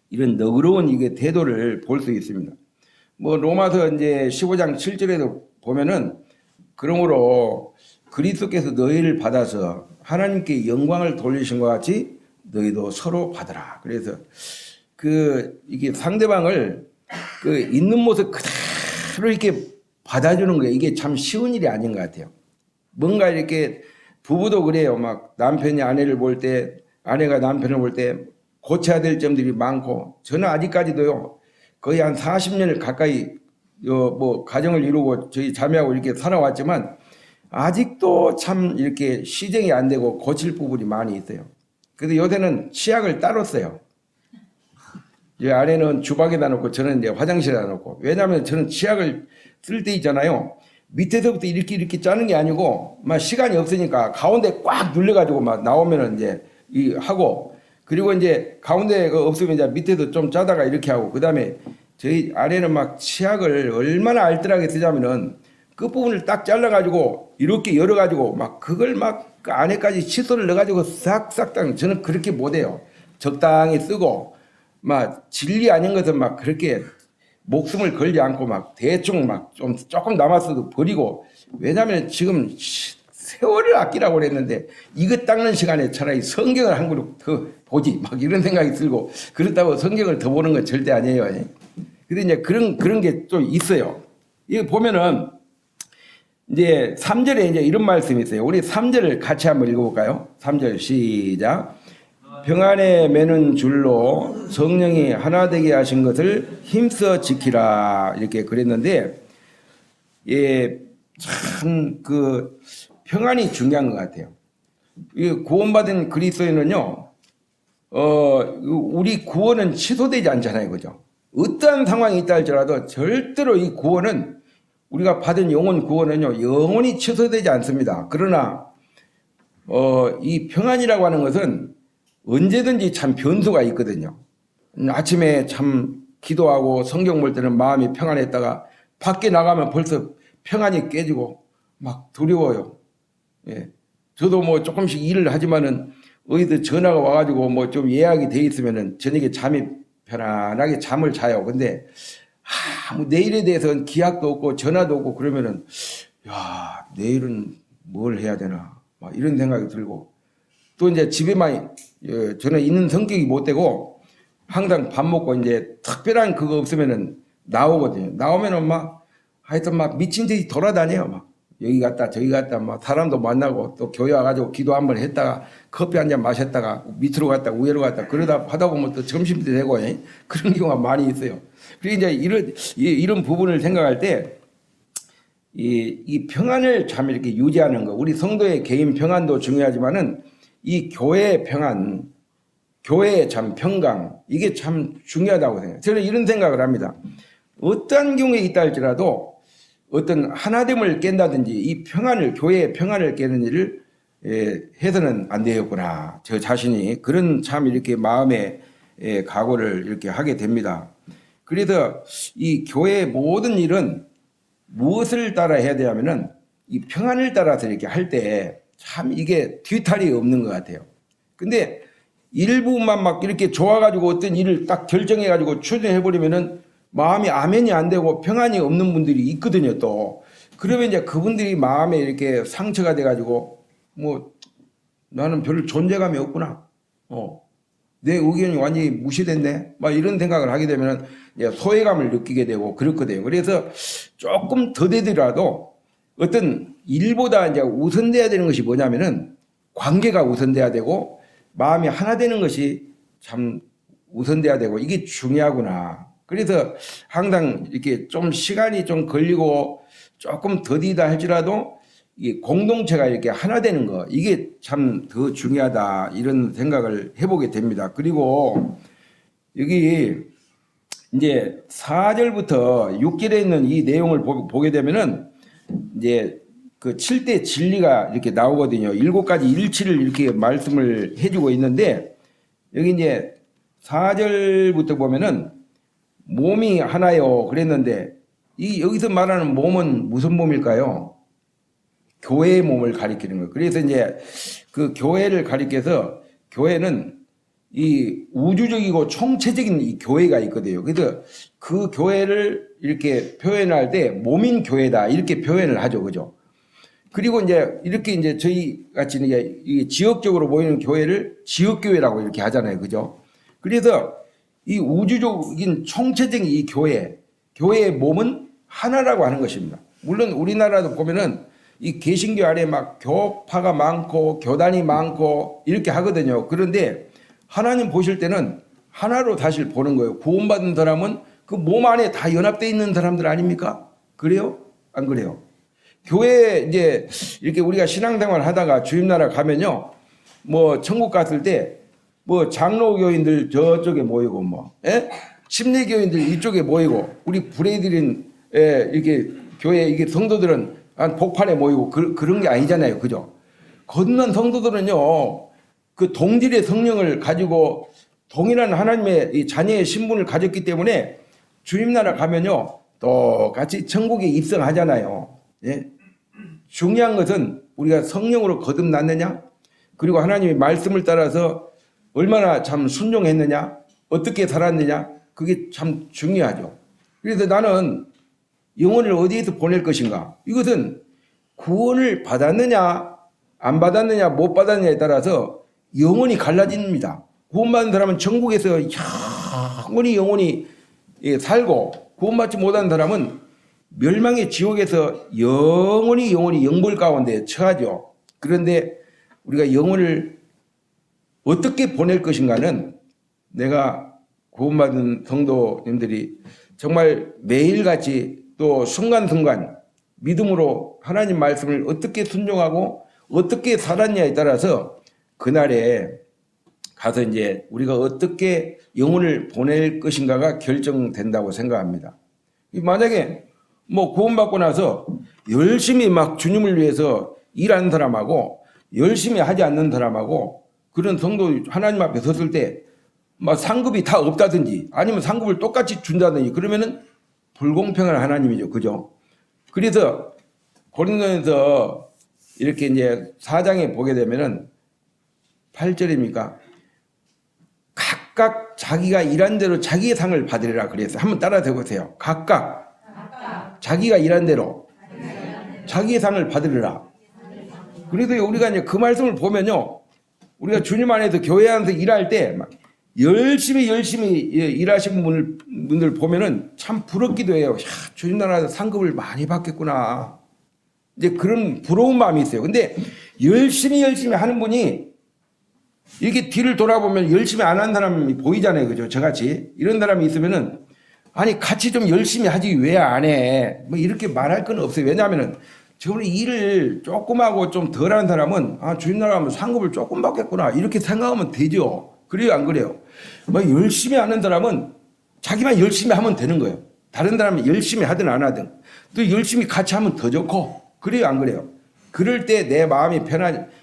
이런 너그러운 이게 태도를 볼 수 있습니다. 뭐 로마서 이제 15장 7절에도 보면은 그러므로 그리스도께서 너희를 받아서 하나님께 영광을 돌리신 것 같이 너희도 서로 받으라. 그래서 그 이게 상대방을 그 있는 모습 그대로 이렇게 받아주는 거예요. 이게 참 쉬운 일이 아닌 것 같아요. 뭔가 이렇게 부부도 그래요. 막 남편이 아내를 볼 때, 아내가 남편을 볼 때 고쳐야 될 점들이 많고, 저는 아직까지도요 거의 한 40년을 가까이 뭐 가정을 이루고 저희 자매하고 이렇게 살아왔지만 아직도 참 이렇게 시정이 안 되고 고칠 부분이 많이 있어요. 그래서 요새는 치약을 따로 써요. 이 아내는 주방에다 놓고 저는 이제 화장실에다 놓고. 왜냐하면 저는 치약을 쓸 때 있잖아요. 밑에서부터 이렇게 짜는 게 아니고 막 시간이 없으니까 가운데 꽉 눌려가지고 막 나오면은 이제 이 하고, 그리고 이제 가운데가 없으면 이제 밑에도 좀 짜다가 이렇게 하고, 그 다음에 저희 아내는 막 치약을 얼마나 알뜰하게 쓰자면은 끝부분을 딱 잘라가지고 이렇게 열어가지고 막 그걸 막 그 안에까지 칫솔을 넣어가지고 싹싹 딱, 저는 그렇게 못해요. 적당히 쓰고 막 진리 아닌 것은 막 그렇게 목숨을 걸지 않고 막 대충 막 좀 조금 남았어도 버리고, 왜냐하면 지금 세월을 아끼라고 그랬는데 이거 닦는 시간에 차라리 성경을 한 그룹 더 보지 막 이런 생각이 들고, 그렇다고 성경을 더 보는 건 절대 아니에요. 근데 이제 그런 게 좀 있어요. 이거 보면은 이제 3절에 이제 이런 말씀이 있어요. 우리 3절을 같이 한번 읽어볼까요? 3절 시작. 평안에 매는 줄로 성령이 하나 되게 하신 것을 힘써 지키라, 이렇게 그랬는데, 예, 참 그 평안이 중요한 것 같아요. 이 구원받은 그리스도인은요, 우리 구원은 취소되지 않잖아요, 그죠? 어떠한 상황이 있다 할지라도 절대로 이 구원은, 우리가 받은 영혼 구원은요 영원히 취소되지 않습니다. 그러나 이 평안이라고 하는 것은 언제든지 참 변수가 있거든요. 아침에 참 기도하고 성경 볼 때는 마음이 평안했다가 밖에 나가면 벌써 평안이 깨지고 막 두려워요. 예. 저도 뭐 조금씩 일을 하지만은 어디서 전화가 와가지고 뭐 좀 예약이 돼 있으면은 저녁에 잠이 편안하게 잠을 자요. 근데 뭐 내일에 대해서는 기약도 없고 전화도 없고 그러면은 야, 내일은 뭘 해야 되나 막 이런 생각이 들고, 또 이제 집에만 저는 있는 성격이 못 되고 항상 밥 먹고 이제 특별한 그거 없으면은 나오거든요. 나오면은 막 하여튼 막 미친 듯이 돌아다녀요. 막 여기 갔다 저기 갔다 막 사람도 만나고, 또 교회 와가지고 기도 한번 했다가 커피 한 잔 마셨다가 밑으로 갔다 위로 갔다 그러다 하다 보면 또 점심도 되고 그런 경우가 많이 있어요. 그리고 이제 이런 부분을 생각할 때 이 평안을 참 이렇게 유지하는 거, 우리 성도의 개인 평안도 중요하지만은 이 교회의 평안, 교회의 참 평강, 이게 참 중요하다고 생각해요. 저는 이런 생각을 합니다. 어떠한 경우에 있다 할지라도 어떤 하나됨을 깬다든지 이 평안을, 교회의 평안을 깨는 일을 해서는 안 되겠구나. 저 자신이 그런 참 이렇게 마음의 각오를 이렇게 하게 됩니다. 그래서 이 교회의 모든 일은 무엇을 따라 해야 되냐면은 이 평안을 따라서 이렇게 할 때 참 이게 뒤탈이 없는 것 같아요. 근데 일부만 막 이렇게 좋아가지고 어떤 일을 딱 결정해가지고 추진해버리면은 마음이 아멘이 안 되고 평안이 없는 분들이 있거든요, 또. 그러면 이제 그분들이 마음에 이렇게 상처가 돼가지고 뭐 나는 별 존재감이 없구나. 내 의견이 완전히 무시됐네. 막 이런 생각을 하게 되면 소외감을 느끼게 되고 그렇거든요. 그래서 조금 더되더라도 어떤 일보다 이제 우선돼야 되는 것이 뭐냐면은 관계가 우선돼야 되고 마음이 하나 되는 것이 참 우선돼야 되고 이게 중요하구나. 그래서 항상 이렇게 좀 시간이 좀 걸리고 조금 더디다 할지라도 이 공동체가 이렇게 하나 되는 거 이게 참 더 중요하다 이런 생각을 해보게 됩니다. 그리고 여기 이제 4절부터 6절에 있는 이 내용을 보게 되면은 이제 그 7대 진리가 이렇게 나오거든요. 7가지 일치를 이렇게 말씀을 해주고 있는데 여기 이제 4절부터 보면은 몸이 하나요 그랬는데 이 여기서 말하는 몸은 무슨 몸일까요? 교회의 몸을 가리키는 거예요. 그래서 이제 그 교회를 가리켜서 교회는 이 우주적이고 총체적인 이 교회가 있거든요. 그래서 그 교회를 이렇게 표현할 때 몸인 교회다 이렇게 표현을 하죠, 그죠? 그리고 이제 이렇게 이제 저희 같이 이제 지역적으로 모이는 교회를 지역교회라고 이렇게 하잖아요, 그죠? 그래서 이 우주적인 총체적인 이 교회의 몸은 하나라고 하는 것입니다. 물론 우리나라도 보면은 이 개신교 안에 막 교파가 많고 교단이 많고 이렇게 하거든요. 그런데 하나님 보실 때는 하나로 다시 보는 거예요. 구원받은 사람은 그 몸 안에 다 연합되어 있는 사람들 아닙니까? 그래요? 안 그래요? 교회에 이제 이렇게 우리가 신앙생활 하다가 주임나라 가면요. 뭐 천국 갔을 때 뭐 장로교인들 저쪽에 모이고 심리교인들 이쪽에 모이고 우리 브레이드린 이렇게 교회 이게 성도들은 한 복판에 모이고 그런 게 아니잖아요. 그죠? 건넌 성도들은요. 그 동질의 성령을 가지고 동일한 하나님의 이 자녀의 신분을 가졌기 때문에 주님나라 가면요. 똑같이 천국에 입성하잖아요. 예? 중요한 것은 우리가 성령으로 거듭났느냐 그리고 하나님의 말씀을 따라서 얼마나 참 순종했느냐 어떻게 살았느냐 그게 참 중요하죠. 그래서 나는 영혼을 어디에서 보낼 것인가 이것은 구원을 받았느냐 안 받았느냐 못 받았느냐에 따라서 영혼이 갈라집니다. 구원받은 사람은 천국에서 영원히 살고 구원받지 못한 사람은 멸망의 지옥에서 영원히 영벌 가운데 처하죠. 그런데 우리가 영혼을 어떻게 보낼 것인가는 내가 구원받은 성도님들이 정말 매일같이 또 순간순간 믿음으로 하나님 말씀을 어떻게 순종하고 어떻게 살았냐에 따라서 그날에 가서 이제 우리가 어떻게 영혼을 보낼 것인가가 결정된다고 생각합니다. 만약에 뭐 구원받고 나서 열심히 막 주님을 위해서 일하는 사람하고 열심히 하지 않는 사람하고 그런 성도 하나님 앞에 섰을 때 막 상급이 다 없다든지 아니면 상급을 똑같이 준다든지 그러면은 불공평한 하나님이죠. 그죠? 그래서 고린도전서 이렇게 이제 4장에 보게 되면은 8절입니까? 각각 자기가 일한 대로 자기의 상을 받으리라 그랬어요. 한번 따라 해보세요. 각각 자기가 일한 대로 자기의 상을 받으리라. 그래도 우리가 이제 그 말씀을 보면요. 우리가 주님 안에서 교회 안에서 일할 때 막 열심히 일하신 분들 보면은 참 부럽기도 해요. 야, 주님 나라에서 상급을 많이 받겠구나. 이제 그런 부러운 마음이 있어요. 근데 열심히 하는 분이 이렇게 뒤를 돌아보면 열심히 안 한 사람이 보이잖아요. 그죠? 저같이. 이런 사람이 있으면은 아니 같이 좀 열심히 하지 왜 안 해? 뭐 이렇게 말할 건 없어요. 왜냐하면은 저번에 일을 조금 하고 좀 덜한 사람은 아 주인 나라면 상급을 조금 받겠구나 이렇게 생각하면 되죠. 그래요 안 그래요? 뭐 열심히 하는 사람은 자기만 열심히 하면 되는 거예요. 다른 사람이 열심히 하든 안 하든 또 열심히 같이 하면 더 좋고 그래요 안 그래요? 그럴 때 내 마음이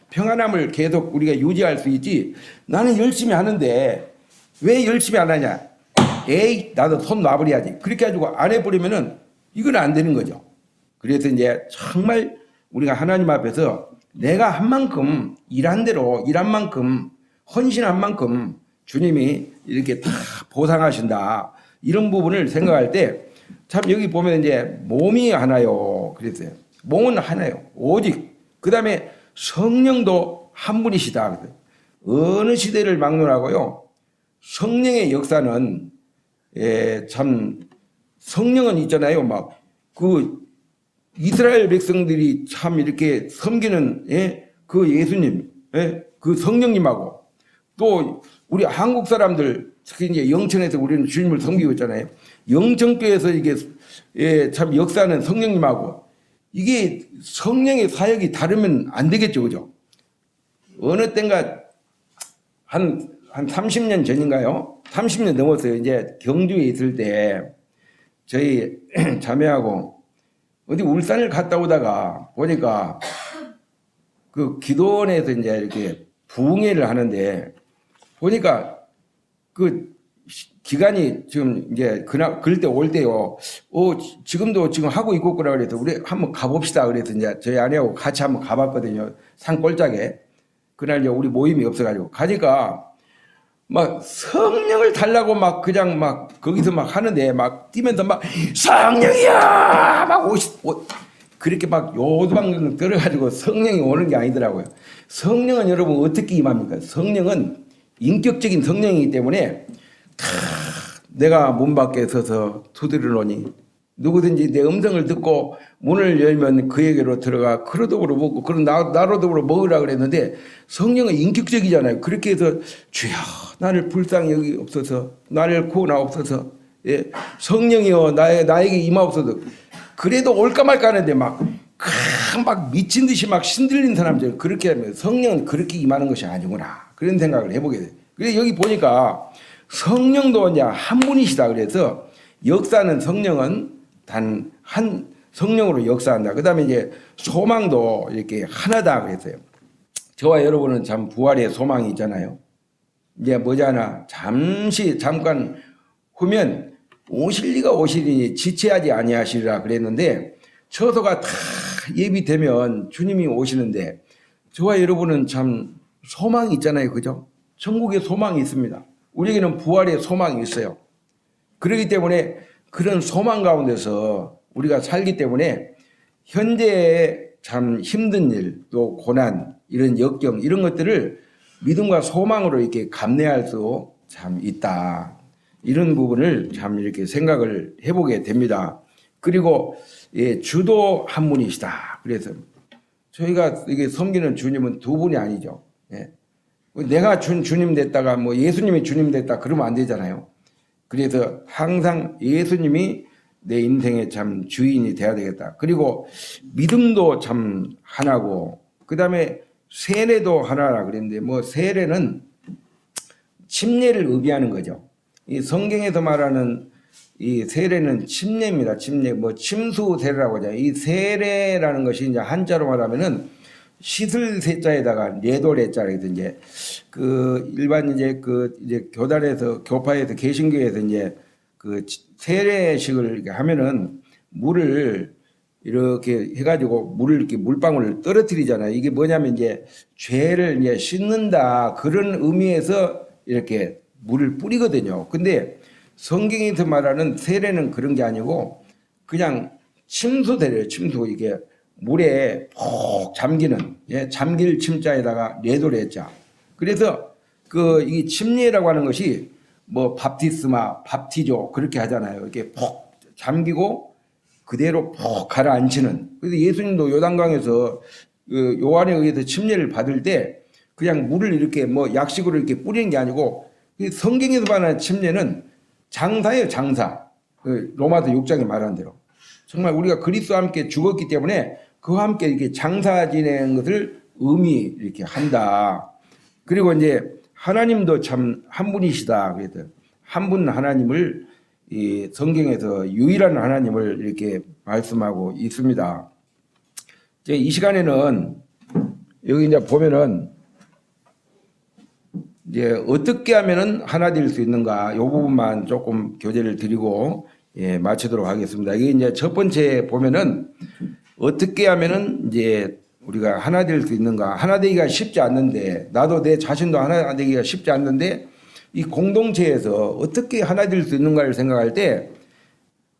평안함을 계속 우리가 유지할 수 있지. 나는 열심히 하는데 왜 열심히 안 하냐? 에이 나도 손 놔버려야지. 그렇게 가지고 안 해버리면은 이건 안 되는 거죠. 그래서 이제 정말 우리가 하나님 앞에서 내가 한 만큼 일한 대로 일한 만큼 헌신한 만큼 주님이 이렇게 다 보상하신다. 이런 부분을 생각할 때 참 여기 보면 이제 몸이 하나요. 그랬어요. 몸은 하나요. 오직 그 다음에 성령도 한 분이시다. 어느 시대를 막론하고요. 성령의 역사는 참 성령은 있잖아요. 막 그 이스라엘 백성들이 참 이렇게 섬기는 그 예수님, 그 성령님하고 또 우리 한국 사람들 특히 이제 영천에서 우리는 주님을 섬기고 있잖아요. 영천교에서 이게 참 역사는 성령님하고 이게 성령의 사역이 다르면 안 되겠죠, 그죠? 어느 땐가 한 30년 전인가요? 30년 넘었어요. 이제 경주에 있을 때 저희 자매하고 어디 울산을 갔다 오다가 보니까 그 기도원에서 이제 이렇게 부흥회를 하는데 보니까 그 기간이 지금 이제 그때 올 때요. 지금도 지금 하고 있겠구나 그래서 우리 한번 가봅시다 그래서 이제 저희 아내하고 같이 한번 가봤거든요. 산 꼴짝에. 그날 이제 우리 모임이 없어가지고 가니까 막 성령을 달라고 막 그냥 막 거기서 막 하는데 막 뛰면서 막 성령이야 막 그렇게 막 요두방정 들어가지고 성령이 오는 게 아니더라고요. 성령은 여러분 어떻게 임합니까? 성령은 인격적인 성령이기 때문에 내가 문 밖에 서서 두드려 놓으니 누구든지 내 음성을 듣고 문을 열면 그에게로 들어가 그러도으로 먹고 그런 나로도으로 먹으라 그랬는데 성령은 인격적이잖아요. 그렇게 해서 주여 나를 불쌍히 여기 없어서 나를 구원하옵소서. 예, 성령이여 나에게 임하옵소서. 그래도 올까 말까 하는데 막 미친 듯이 막 신들린 사람들 그렇게 하면 성령은 그렇게 임하는 것이 아니구나 그런 생각을 해보게 돼요. 그래서 여기 보니까 성령도 이제 한 분이시다 그래서 역사는 성령은 단 한 성령으로 역사한다. 그 다음에 이제 소망도 이렇게 하나다 그랬어요. 저와 여러분은 참 부활의 소망이 있잖아요. 이제 머지않아 잠깐 후면 오실 리가 오시리니 지체하지 아니하시리라 그랬는데 처소가 다 예비되면 주님이 오시는데 저와 여러분은 참 소망이 있잖아요. 그죠? 천국에 소망이 있습니다. 우리에게는 부활의 소망이 있어요. 그렇기 때문에 그런 소망 가운데서 우리가 살기 때문에 현재의 참 힘든 일, 또 고난, 이런 역경, 이런 것들을 믿음과 소망으로 이렇게 감내할 수 참 있다. 이런 부분을 참 이렇게 생각을 해보게 됩니다. 그리고 주도 한 분이시다. 그래서 저희가 이게 섬기는 주님은 두 분이 아니죠. 내가 주님 됐다가 뭐 예수님이 주님 됐다 그러면 안 되잖아요. 그래서 항상 예수님이 내 인생의 참 주인이 돼야 되겠다. 그리고 믿음도 참 하나고 그 다음에 세례도 하나라 그랬는데 뭐 세례는 침례를 의미하는 거죠. 이 성경에서 말하는 이 세례는 침례입니다. 침례 뭐 침수 세례라고 하잖아요. 이 세례라는 것이 이제 한자로 말하면은 씻을 세자에다가 내도래자라 이제 그 일반 이제 교단에서 교파에서 개신교에서 이제 그 세례식을 이렇게 하면은 물을 이렇게 해가지고 물을 이렇게 물방울을 떨어뜨리잖아요. 이게 뭐냐면 이제 죄를 이제 씻는다 그런 의미에서 이렇게 물을 뿌리거든요. 근데 성경에서 말하는 세례는 그런 게 아니고 그냥 침수 세례예요. 침수 이게 물에 푹 잠기는 잠길 침자에다가 레도레자. 그래서 이 침례라고 하는 것이 뭐 밥티스마, 밥티조 그렇게 하잖아요. 이렇게 푹 잠기고 그대로 푹 가라앉히는. 그래서 예수님도 요단강에서 요한에 의해서 침례를 받을 때 그냥 물을 이렇게 뭐 약식으로 이렇게 뿌리는 게 아니고 성경에서 말하는 침례는 장사예요, 장사. 그 로마서 6장에 말한 대로. 정말 우리가 그리스도와 함께 죽었기 때문에 그와 함께 이렇게 장사 지내는 것을 의미 이렇게 한다. 그리고 이제 하나님도 참 한 분이시다. 그래서 한 분 하나님을 이 성경에서 유일한 하나님을 이렇게 말씀하고 있습니다. 이제 이 시간에는 여기 이제 보면은 이제 어떻게 하면은 하나 될 수 있는가 이 부분만 조금 교제를 드리고 마치도록 하겠습니다. 이게 이제 첫 번째 보면은 어떻게 하면은 이제 우리가 하나 될 수 있는가. 하나 되기가 쉽지 않는데 나도 내 자신도 하나 되기가 쉽지 않는데 이 공동체에서 어떻게 하나 될 수 있는가를 생각할 때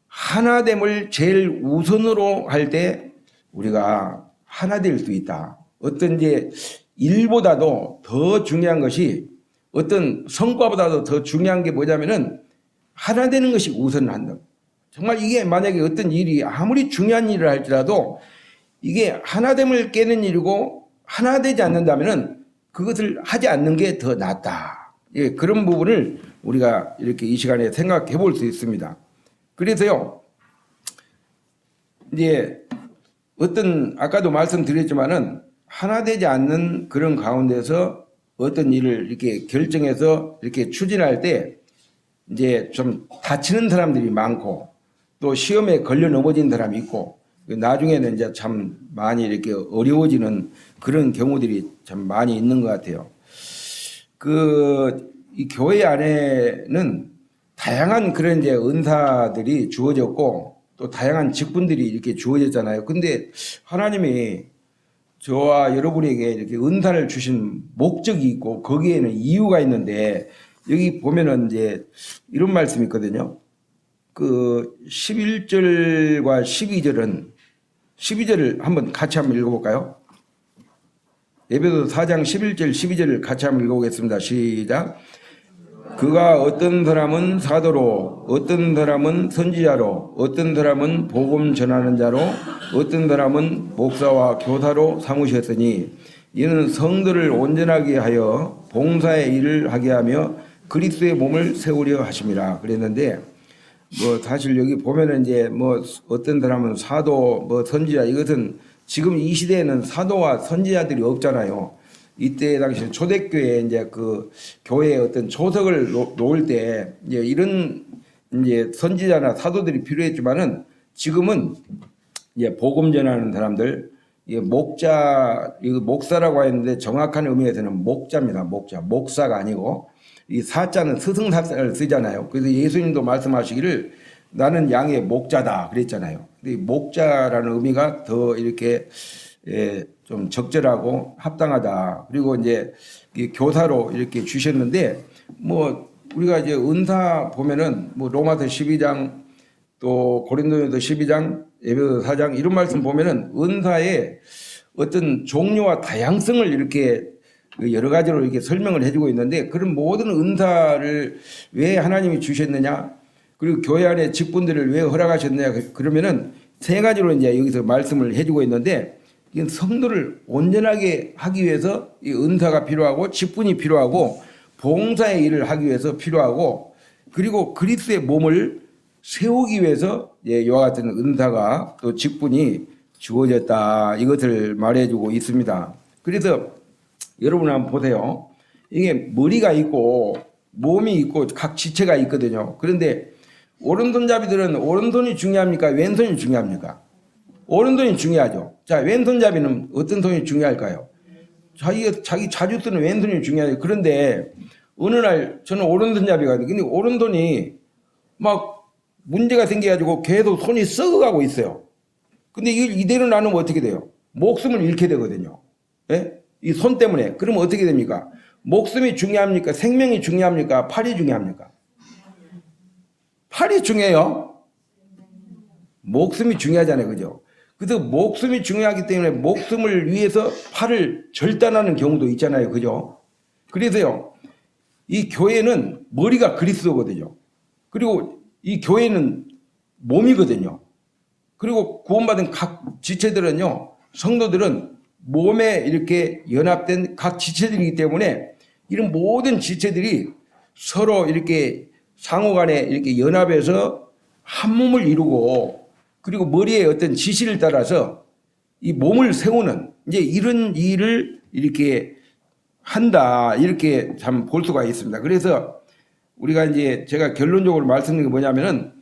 하나됨을 제일 우선으로 할 때 우리가 하나 될 수 있다. 어떤 이제 일보다도 더 중요한 것이 어떤 성과보다도 더 중요한 게 뭐냐면은 하나 되는 것이 우선한다. 정말 이게 만약에 어떤 일이 아무리 중요한 일을 할지라도 이게 하나됨을 깨는 일이고 하나 되지 않는다면은 그것을 하지 않는 게 더 낫다. 예, 그런 부분을 우리가 이렇게 이 시간에 생각해 볼 수 있습니다. 그래서요, 이제 어떤 아까도 말씀드렸지만은 하나 되지 않는 그런 가운데서 어떤 일을 이렇게 결정해서 이렇게 추진할 때 이제 좀 다치는 사람들이 많고 또 시험에 걸려 넘어진 사람이 있고 나중에는 이제 참 많이 이렇게 어려워지는 그런 경우들이 참 많이 있는 것 같아요. 이 교회 안에는 다양한 그런 이제 은사들이 주어졌고 또 다양한 직분들이 이렇게 주어졌잖아요. 근데 하나님이 저와 여러분에게 이렇게 은사를 주신 목적이 있고 거기에는 이유가 있는데 여기 보면은 이제 이런 말씀이 있거든요. 그 11절과 12절은 12절을 한번 같이 한번 읽어볼까요? 에베소서 4장 11절 12절을 같이 한번 읽어보겠습니다. 시작. 그가 어떤 사람은 사도로, 어떤 사람은 선지자로, 어떤 사람은 복음 전하는 자로, 어떤 사람은 목사와 교사로 삼으셨으니 이는 성도를 온전하게 하여 봉사의 일을 하게 하며 그리스도의 몸을 세우려 하심이라 그랬는데 뭐 사실 여기 보면은 이제 뭐 어떤 사람은 사도 뭐 선지자 이것은 지금 이 시대에는 사도와 선지자들이 없잖아요. 이때 당시 초대교회 이제 그 교회의 어떤 조석을 놓을 때 이제 이런 이제 선지자나 사도들이 필요했지만은 지금은 이제 복음 전하는 사람들 이게 목사라고 했는데 정확한 의미에서는 목자입니다. 목사가 아니고 이 사자는 스승사자를 쓰잖아요. 그래서 예수님도 말씀하시기를 나는 양의 목자다 그랬잖아요. 근데 목자라는 의미가 더 이렇게 좀 적절하고 합당하다. 그리고 이제 교사로 이렇게 주셨는데 뭐 우리가 이제 은사 보면은 뭐 로마서 12장 또 고린도전서 12장 에베소서 4장 이런 말씀 보면은 은사의 어떤 종류와 다양성을 이렇게 여러 가지로 이렇게 설명을 해주고 있는데 그런 모든 은사를 왜 하나님이 주셨느냐 그리고 교회 안에 직분들을 왜 허락하셨느냐 그러면은 세 가지로 이제 여기서 말씀을 해주고 있는데 이건 성도를 온전하게 하기 위해서 이 은사가 필요하고 직분이 필요하고 봉사의 일을 하기 위해서 필요하고 그리고 그리스도의 몸을 세우기 위해서 이와 같은 은사가 또 직분이 주어졌다 이것을 말해주고 있습니다. 그래서 여러분 한번 보세요. 이게 머리가 있고 몸이 있고 각 지체가 있거든요. 그런데 오른손잡이들은 오른손이 중요합니까? 왼손이 중요합니까? 오른손이 중요하죠. 자, 왼손잡이는 어떤 손이 중요할까요? 자기 자주 쓰는 왼손이 중요하죠. 그런데 어느 날 저는 오른손잡이가 근데 오른손이 막 문제가 생겨가지고 계속 손이 썩어가고 있어요. 근데 이걸 이대로 나누면 어떻게 돼요? 목숨을 잃게 되거든요. 예? 이 손 때문에. 그러면 어떻게 됩니까? 목숨이 중요합니까? 생명이 중요합니까? 팔이 중요합니까? 팔이 중요해요. 목숨이 중요하잖아요. 그죠? 그래서 목숨이 중요하기 때문에 목숨을 위해서 팔을 절단하는 경우도 있잖아요. 그죠? 그래서요. 이 교회는 머리가 그리스도거든요. 그리고 이 교회는 몸이거든요. 그리고 구원받은 각 지체들은요. 성도들은 몸에 이렇게 연합된 각 지체들이기 때문에 이런 모든 지체들이 서로 이렇게 상호간에 이렇게 연합해서 한 몸을 이루고 그리고 머리에 어떤 지시를 따라서 이 몸을 세우는 이제 이런 일을 이렇게 한다 이렇게 참 볼 수가 있습니다. 그래서 우리가 이제 제가 결론적으로 말씀드린 게 뭐냐면은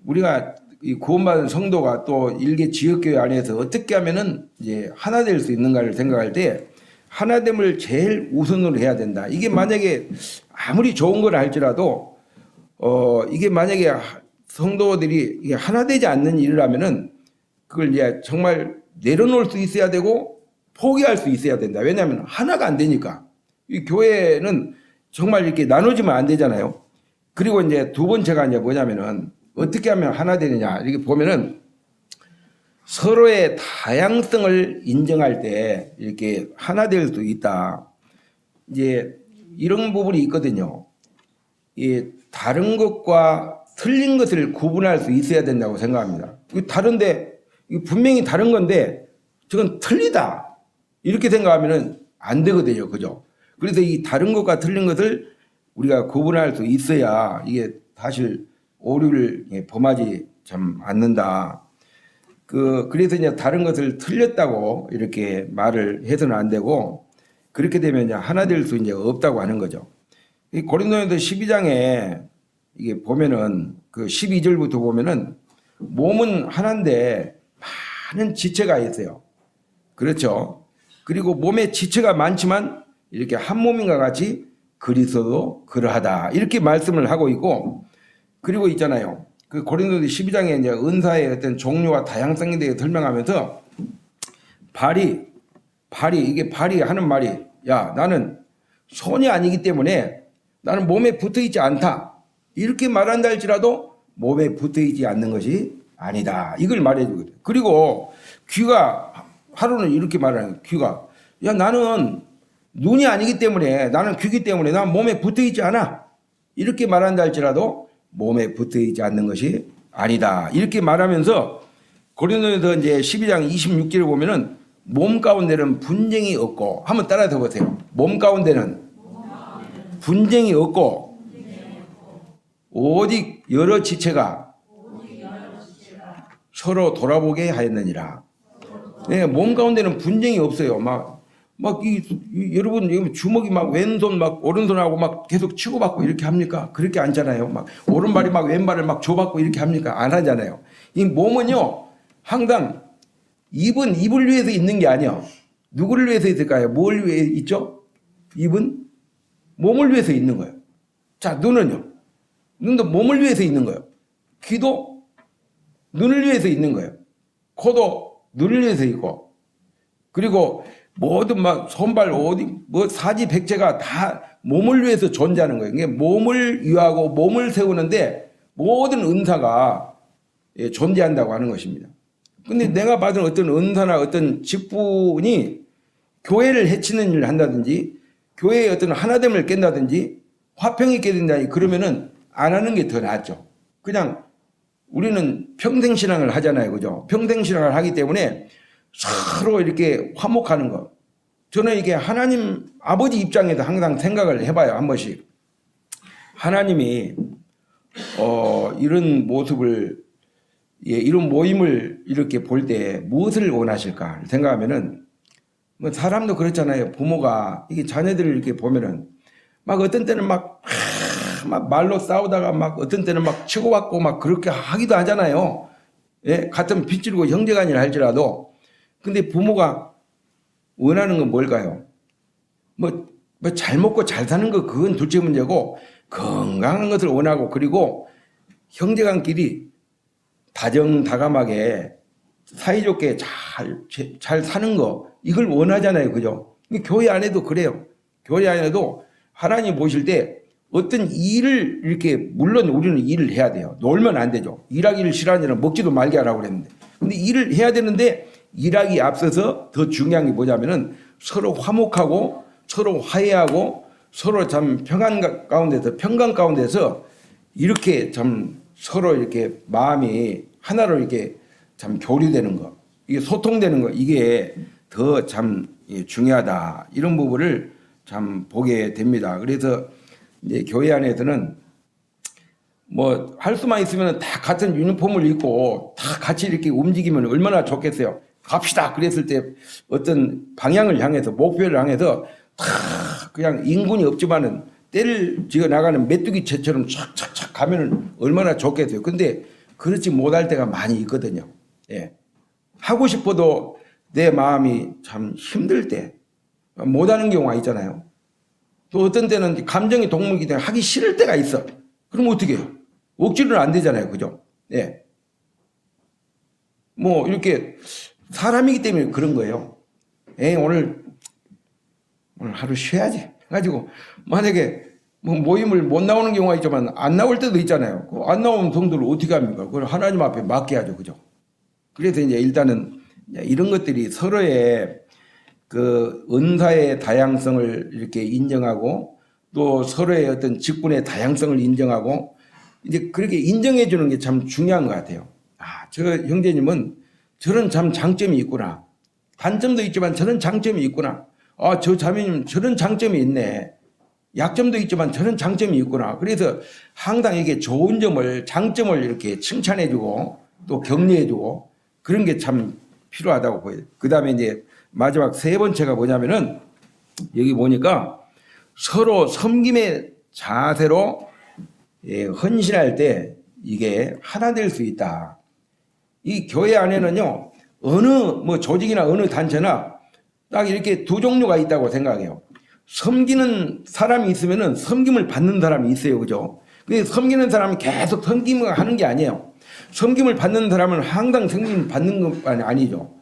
우리가 이 구원받은 성도가 또 일개 지역교회 안에서 어떻게 하면은 이제 하나 될 수 있는가를 생각할 때 하나됨을 제일 우선으로 해야 된다. 이게 만약에 아무리 좋은 걸 할지라도 이게 만약에 성도들이 이게 하나 되지 않는 일을 하면은 그걸 이제 정말 내려놓을 수 있어야 되고 포기할 수 있어야 된다. 왜냐하면 하나가 안 되니까. 이 교회는 정말 이렇게 나눠지면 안 되잖아요. 그리고 이제 두 번째가 이제 뭐냐면은 어떻게 하면 하나 되느냐. 이렇게 보면은 서로의 다양성을 인정할 때 이렇게 하나 될 수 있다. 이제 이런 부분이 있거든요. 이 다른 것과 틀린 것을 구분할 수 있어야 된다고 생각합니다. 다른데 분명히 다른 건데 저건 틀리다. 이렇게 생각하면은 안 되거든요. 그죠? 그래서 이 다른 것과 틀린 것을 우리가 구분할 수 있어야 이게 사실 오류를 범하지 참 않는다. 그래서 이제 다른 것을 틀렸다고 이렇게 말을 해서는 안 되고 그렇게 되면 이제 하나 될 수 이제 없다고 하는 거죠. 이 고린도전서 12장에 이게 보면은 그 12절부터 보면은 몸은 하나인데 많은 지체가 있어요. 그렇죠. 그리고 몸에 지체가 많지만 이렇게 한 몸인가 같이 그리스도도 그러하다. 이렇게 말씀을 하고 있고 그리고 있잖아요. 그 고린도서 12장에 이제 은사의 어떤 종류와 다양성에 대해 설명하면서 발이 하는 말이 야 나는 손이 아니기 때문에 나는 몸에 붙어있지 않다. 이렇게 말한다 할지라도 몸에 붙어있지 않는 것이 아니다. 이걸 말해주거든. 그리고 귀가 하루는 이렇게 말하는 귀가 야 나는 눈이 아니기 때문에 나는 귀기 때문에 난 몸에 붙어있지 않아. 이렇게 말한다 할지라도 몸에 붙어있지 않는 것이 아니다. 이렇게 말하면서 고린도전서 이제 12장 26절에 보면은 몸 가운데는 분쟁이 없고 한번 따라서 보세요. 몸 가운데는 분쟁이 없고 오직 여러 지체가 서로 돌아보게 하였느니라. 네, 몸 가운데는 분쟁이 없어요. 여러분 주먹이 막 왼손 막 오른손하고 막 계속 치고받고 이렇게 합니까? 그렇게 않잖아요. 막 오른발이 막 왼발을 막 줘받고 이렇게 합니까? 안 하잖아요. 이 몸은요 항상 입을 위해서 있는 게 아니야. 누구를 위해서 있을까요? 뭘 위해 있죠? 입은 몸을 위해서 있는 거예요. 자, 눈은요. 눈도 몸을 위해서 있는 거예요. 귀도 눈을 위해서 있는 거예요. 코도 눈을 위해서 있고 그리고 모든 막 손발 어디 뭐 사지백체가 다 몸을 위해서 존재하는 거예요. 이게 몸을 위하고 몸을 세우는데 모든 은사가 존재한다고 하는 것입니다. 근데 내가 받은 어떤 은사나 어떤 직분이 교회를 해치는 일을 한다든지 교회의 어떤 하나됨을 깬다든지 화평이 깨진다든지 그러면은 안 하는 게 더 낫죠. 그냥 우리는 평생신앙을 하잖아요. 그죠? 평생신앙을 하기 때문에 서로 이렇게 화목하는 것. 저는 이게 하나님 아버지 입장에서 항상 생각을 해봐요. 한 번씩. 하나님이 이런 모습을 이런 모임을 이렇게 볼 때 무엇을 원하실까 생각하면은 뭐 사람도 그렇잖아요. 부모가 이게 자녀들을 이렇게 보면은 막 어떤 때는 막 말로 싸우다가 막 어떤 때는 막 치고받고 막 그렇게 하기도 하잖아요. 예? 같은 빚지르고 형제간이라 할지라도 근데 부모가 원하는 건 뭘까요? 뭐 잘 먹고 잘 사는 거 그건 둘째 문제고 건강한 것을 원하고 그리고 형제간끼리 다정다감하게 사이좋게 잘 사는 거 이걸 원하잖아요. 그죠? 교회 안에도 그래요. 교회 안에도 하나님 보실 때 어떤 일을 이렇게 물론 우리는 일을 해야 돼요. 놀면 안 되죠. 일하기를 싫어하는 일은 먹지도 말게 하라고 그랬는데 근데 일을 해야 되는데 일하기 앞서서 더 중요한 게 뭐냐면은 서로 화목하고 서로 화해하고 서로 참 평안 가운데서 이렇게 참 서로 이렇게 마음이 하나로 이렇게 참 교류되는 거, 이게 소통되는 거, 이게 더 참 중요하다. 이런 부분을 참 보게 됩니다. 그래서 이제 교회 안에서는 뭐 할 수만 있으면 다 같은 유니폼을 입고 다 같이 이렇게 움직이면 얼마나 좋겠어요. 갑시다. 그랬을 때 어떤 방향을 향해서 목표를 향해서 다 그냥 인군이 없지만은 때를 지어 나가는 메뚜기채처럼 착착착 가면은 얼마나 좋겠어요. 근데 그렇지 못할 때가 많이 있거든요. 예. 하고 싶어도 내 마음이 참 힘들 때 못하는 경우가 있잖아요. 또 어떤 때는 감정이 동물이기 때문에 하기 싫을 때가 있어. 그럼 어떻게 해요? 억지로는 안 되잖아요. 그죠? 예. 뭐 이렇게 사람이기 때문에 그런 거예요. 에이, 오늘 하루 쉬어야지 해가지고 만약에 뭐 모임을 못 나오는 경우가 있지만 안 나올 때도 있잖아요. 안 나오는 성도를 어떻게 합니까? 그걸 하나님 앞에 맡겨야죠. 그죠? 그래서 이제 일단은 이런 것들이 서로의 그 은사의 다양성을 이렇게 인정하고 또 서로의 어떤 직분의 다양성을 인정하고 이제 그렇게 인정해 주는 게 참 중요한 것 같아요. 아, 저 형제님은 저런 참 장점이 있구나. 단점도 있지만 저런 장점이 있구나. 아, 저 자매님 저런 장점이 있네. 약점도 있지만 저런 장점이 있구나. 그래서 항상 이게 좋은 점을, 장점을 이렇게 칭찬해 주고 또 격려해 주고 그런 게 참 필요하다고 보여요. 그 다음에 이제 마지막 세 번째가 뭐냐면은 여기 보니까 서로 섬김의 자세로 헌신할 때 이게 하나 될 수 있다. 이 교회 안에는요, 어느 뭐 조직이나 어느 단체나 딱 이렇게 두 종류가 있다고 생각해요. 섬기는 사람이 있으면은 섬김을 받는 사람이 있어요. 그죠? 근데 섬기는 사람은 계속 섬김을 하는 게 아니에요. 섬김을 받는 사람은 항상 섬김을 받는 건 아니죠.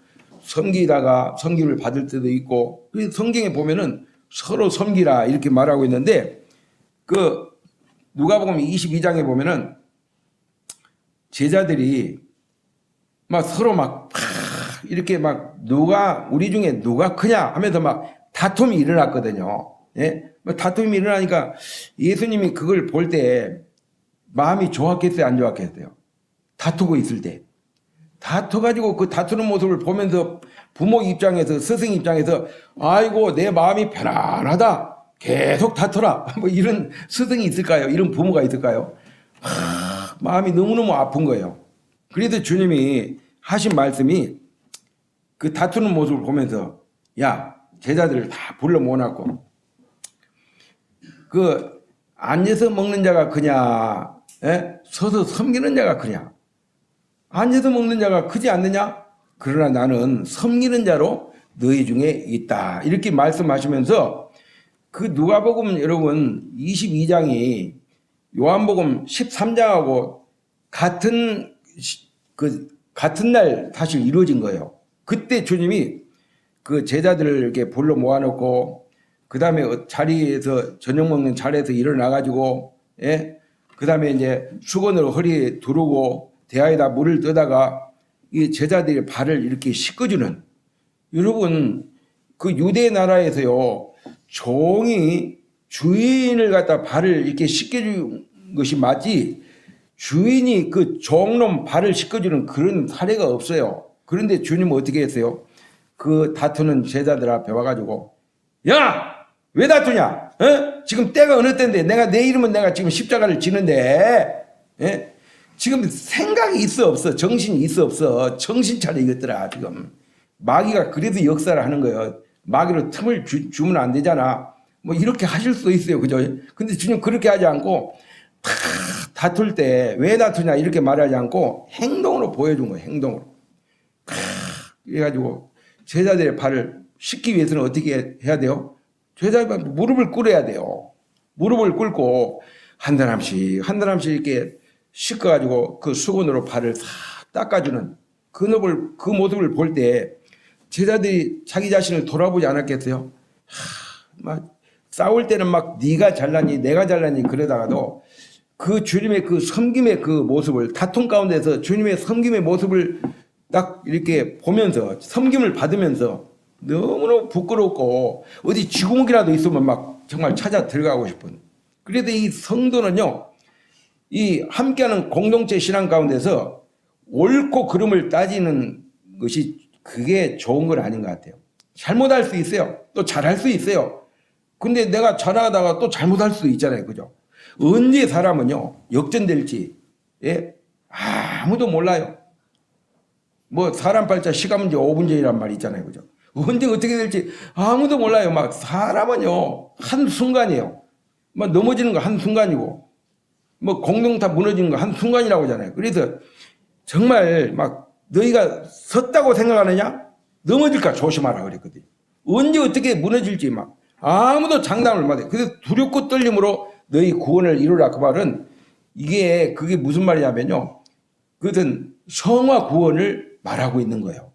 섬기다가 섬김을 받을 때도 있고, 그래서 성경에 보면은 서로 섬기라 이렇게 말하고 있는데, 그 누가복음 22장에 보면은 제자들이 막 서로 막 이렇게 막 누가 우리 중에 누가 크냐 하면서 막 다툼이 일어났거든요. 예? 다툼이 일어나니까 예수님이 그걸 볼 때 마음이 좋았겠어요, 안 좋았겠어요? 다투고 있을 때. 다퉈가지고 그 다투는 모습을 보면서 부모 입장에서 스승 입장에서 아이고 내 마음이 편안하다. 계속 다투라. 뭐 이런 스승이 있을까요? 이런 부모가 있을까요? 마음이 너무너무 아픈 거예요. 그래도 주님이 하신 말씀이 그 다투는 모습을 보면서 야 제자들을 다 불러 모아놨고 그 앉아서 먹는 자가 크냐 서서 섬기는 자가 크냐 앉아서 먹는 자가 크지 않느냐 그러나 나는 섬기는 자로 너희 중에 있다 이렇게 말씀하시면서 그 누가복음 여러분 22장이 요한복음 13장하고 같은 날 사실 이루어진 거예요. 그때 주님이 그 제자들을 이렇게 불러 모아놓고 그 다음에 자리에서 저녁 먹는 자리에서 일어나가지고 그 다음에 이제 수건으로 허리에 두르고 대야에다 물을 떠다가 이 제자들의 발을 이렇게 씻겨주는 여러분 그 유대 나라에서요 종이 주인을 갖다 발을 이렇게 씻겨준 것이 맞지 주인이 그 종놈 발을 씻겨주는 그런 사례가 없어요. 그런데 주님은 어떻게 했어요? 그 다투는 제자들 앞에 와가지고 야! 왜 다투냐? 지금 때가 어느 때인데 내 이름은 내가 지금 십자가를 지는데 지금 생각이 있어 없어? 정신이 있어 없어? 정신 차려 이것들아 지금. 마귀가 그래도 역사를 하는 거예요. 마귀로 틈을 주면 안 되잖아. 뭐 이렇게 하실 수도 있어요. 그죠? 근데 주님 그렇게 하지 않고 다툴 때 왜 다투냐 이렇게 말하지 않고 행동으로 보여준 거예요. 행동으로. 그래가지고 제자들의 발을 씻기 위해서는 어떻게 해야 돼요? 제자들 무릎을 꿇어야 돼요. 무릎을 꿇고 한 사람씩 이렇게 씻어가지고 그 수건으로 발을 싹 닦아주는 그 모습을 볼 때 제자들이 자기 자신을 돌아보지 않았겠어요? 막 싸울 때는 막 네가 잘났니 내가 잘났니 그러다가도 그 주님의 그 섬김의 그 모습을 다툼 가운데서 주님의 섬김의 모습을 딱 이렇게 보면서 섬김을 받으면서 너무너무 부끄럽고 어디 쥐구멍이라도 있으면 막 정말 찾아 들어가고 싶은. 그래도 이 성도는요 이 함께하는 공동체 신앙 가운데서 옳고 그름을 따지는 것이 그게 좋은 건 아닌 것 같아요. 잘못할 수 있어요. 또 잘할 수 있어요. 근데 내가 잘하다가 또 잘못할 수도 있잖아요. 그죠? 언제 사람은요 역전될지 예? 아무도 몰라요. 뭐 사람 발자 시간문제 5분전이란 말이 있잖아요. 그죠? 언제 어떻게 될지 아무도 몰라요. 막 사람은요 한순간이에요. 막 넘어지는 거 한순간이고 뭐 공동탑 무너지는 거 한순간이라고 하잖아요. 그래서 정말 막 너희가 섰다고 생각하느냐? 넘어질까 조심하라 그랬거든요. 언제 어떻게 무너질지 막 아무도 장담을 못해. 그래서 두렵고 떨림으로 너희 구원을 이루라 그 말은 그게 무슨 말이냐면요. 그것은 성화 구원을 말하고 있는 거예요.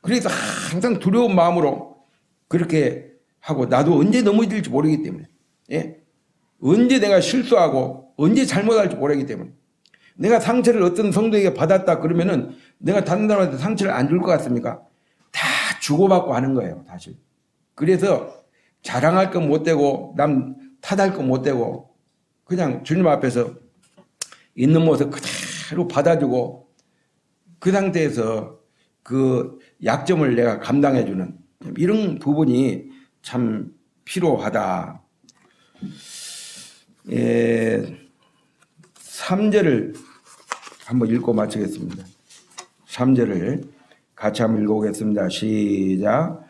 그래서 항상 두려운 마음으로 그렇게 하고 나도 언제 넘어질지 모르기 때문에 예? 언제 내가 실수하고 언제 잘못할지 모르기 때문에 내가 상처를 어떤 성도에게 받았다 그러면은 내가 다른 사람한테 상처를 안 줄 것 같습니까? 다 주고받고 하는 거예요, 사실. 그래서 자랑할 건 못 되고 남 탓할 건 못 되고 그냥 주님 앞에서 있는 모습 그대로 받아주고 그 상태에서 그 약점을 내가 감당해주는 이런 부분이 참 필요하다. 3절을 한번 읽고 마치겠습니다. 3절을 같이 한번 읽어보겠습니다. 시작.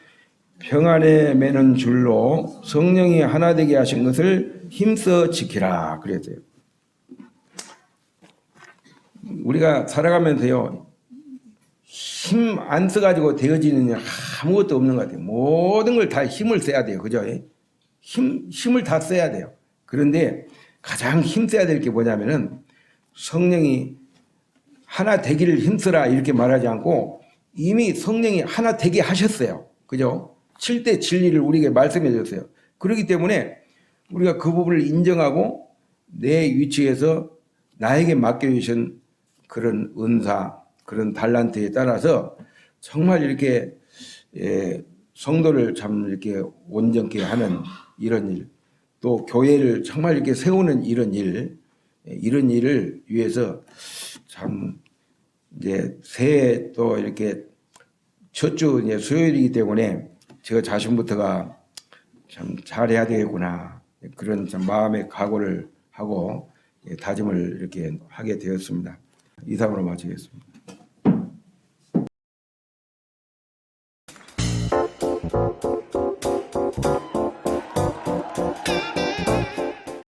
평안에 매는 줄로 성령이 하나 되게 하신 것을 힘써 지키라. 그랬어요. 우리가 살아가면서요 힘 안 써가지고 되어지는 일 아무것도 없는 것 같아요. 모든 걸 다 힘을 써야 돼요. 그죠? 힘을 다 써야 돼요. 그런데 가장 힘 써야 될 게 뭐냐면은 성령이 하나 되기를 힘쓰라 이렇게 말하지 않고 이미 성령이 하나 되게 하셨어요. 그죠? 7대 진리를 우리에게 말씀해 줬어요. 그렇기 때문에 우리가 그 부분을 인정하고 내 위치에서 나에게 맡겨주신 그런 은사, 그런 달란트에 따라서 정말 이렇게 성도를 참 이렇게 온전케 하는 이런 일, 또 교회를 정말 이렇게 세우는 이런 일을 위해서 참 이제 새해 또 이렇게 첫 주 이제 수요일이기 때문에 저 자신부터가 참 잘해야 되겠구나 그런 참 마음의 각오를 하고 다짐을 이렇게 하게 되었습니다. 이상으로 마치겠습니다.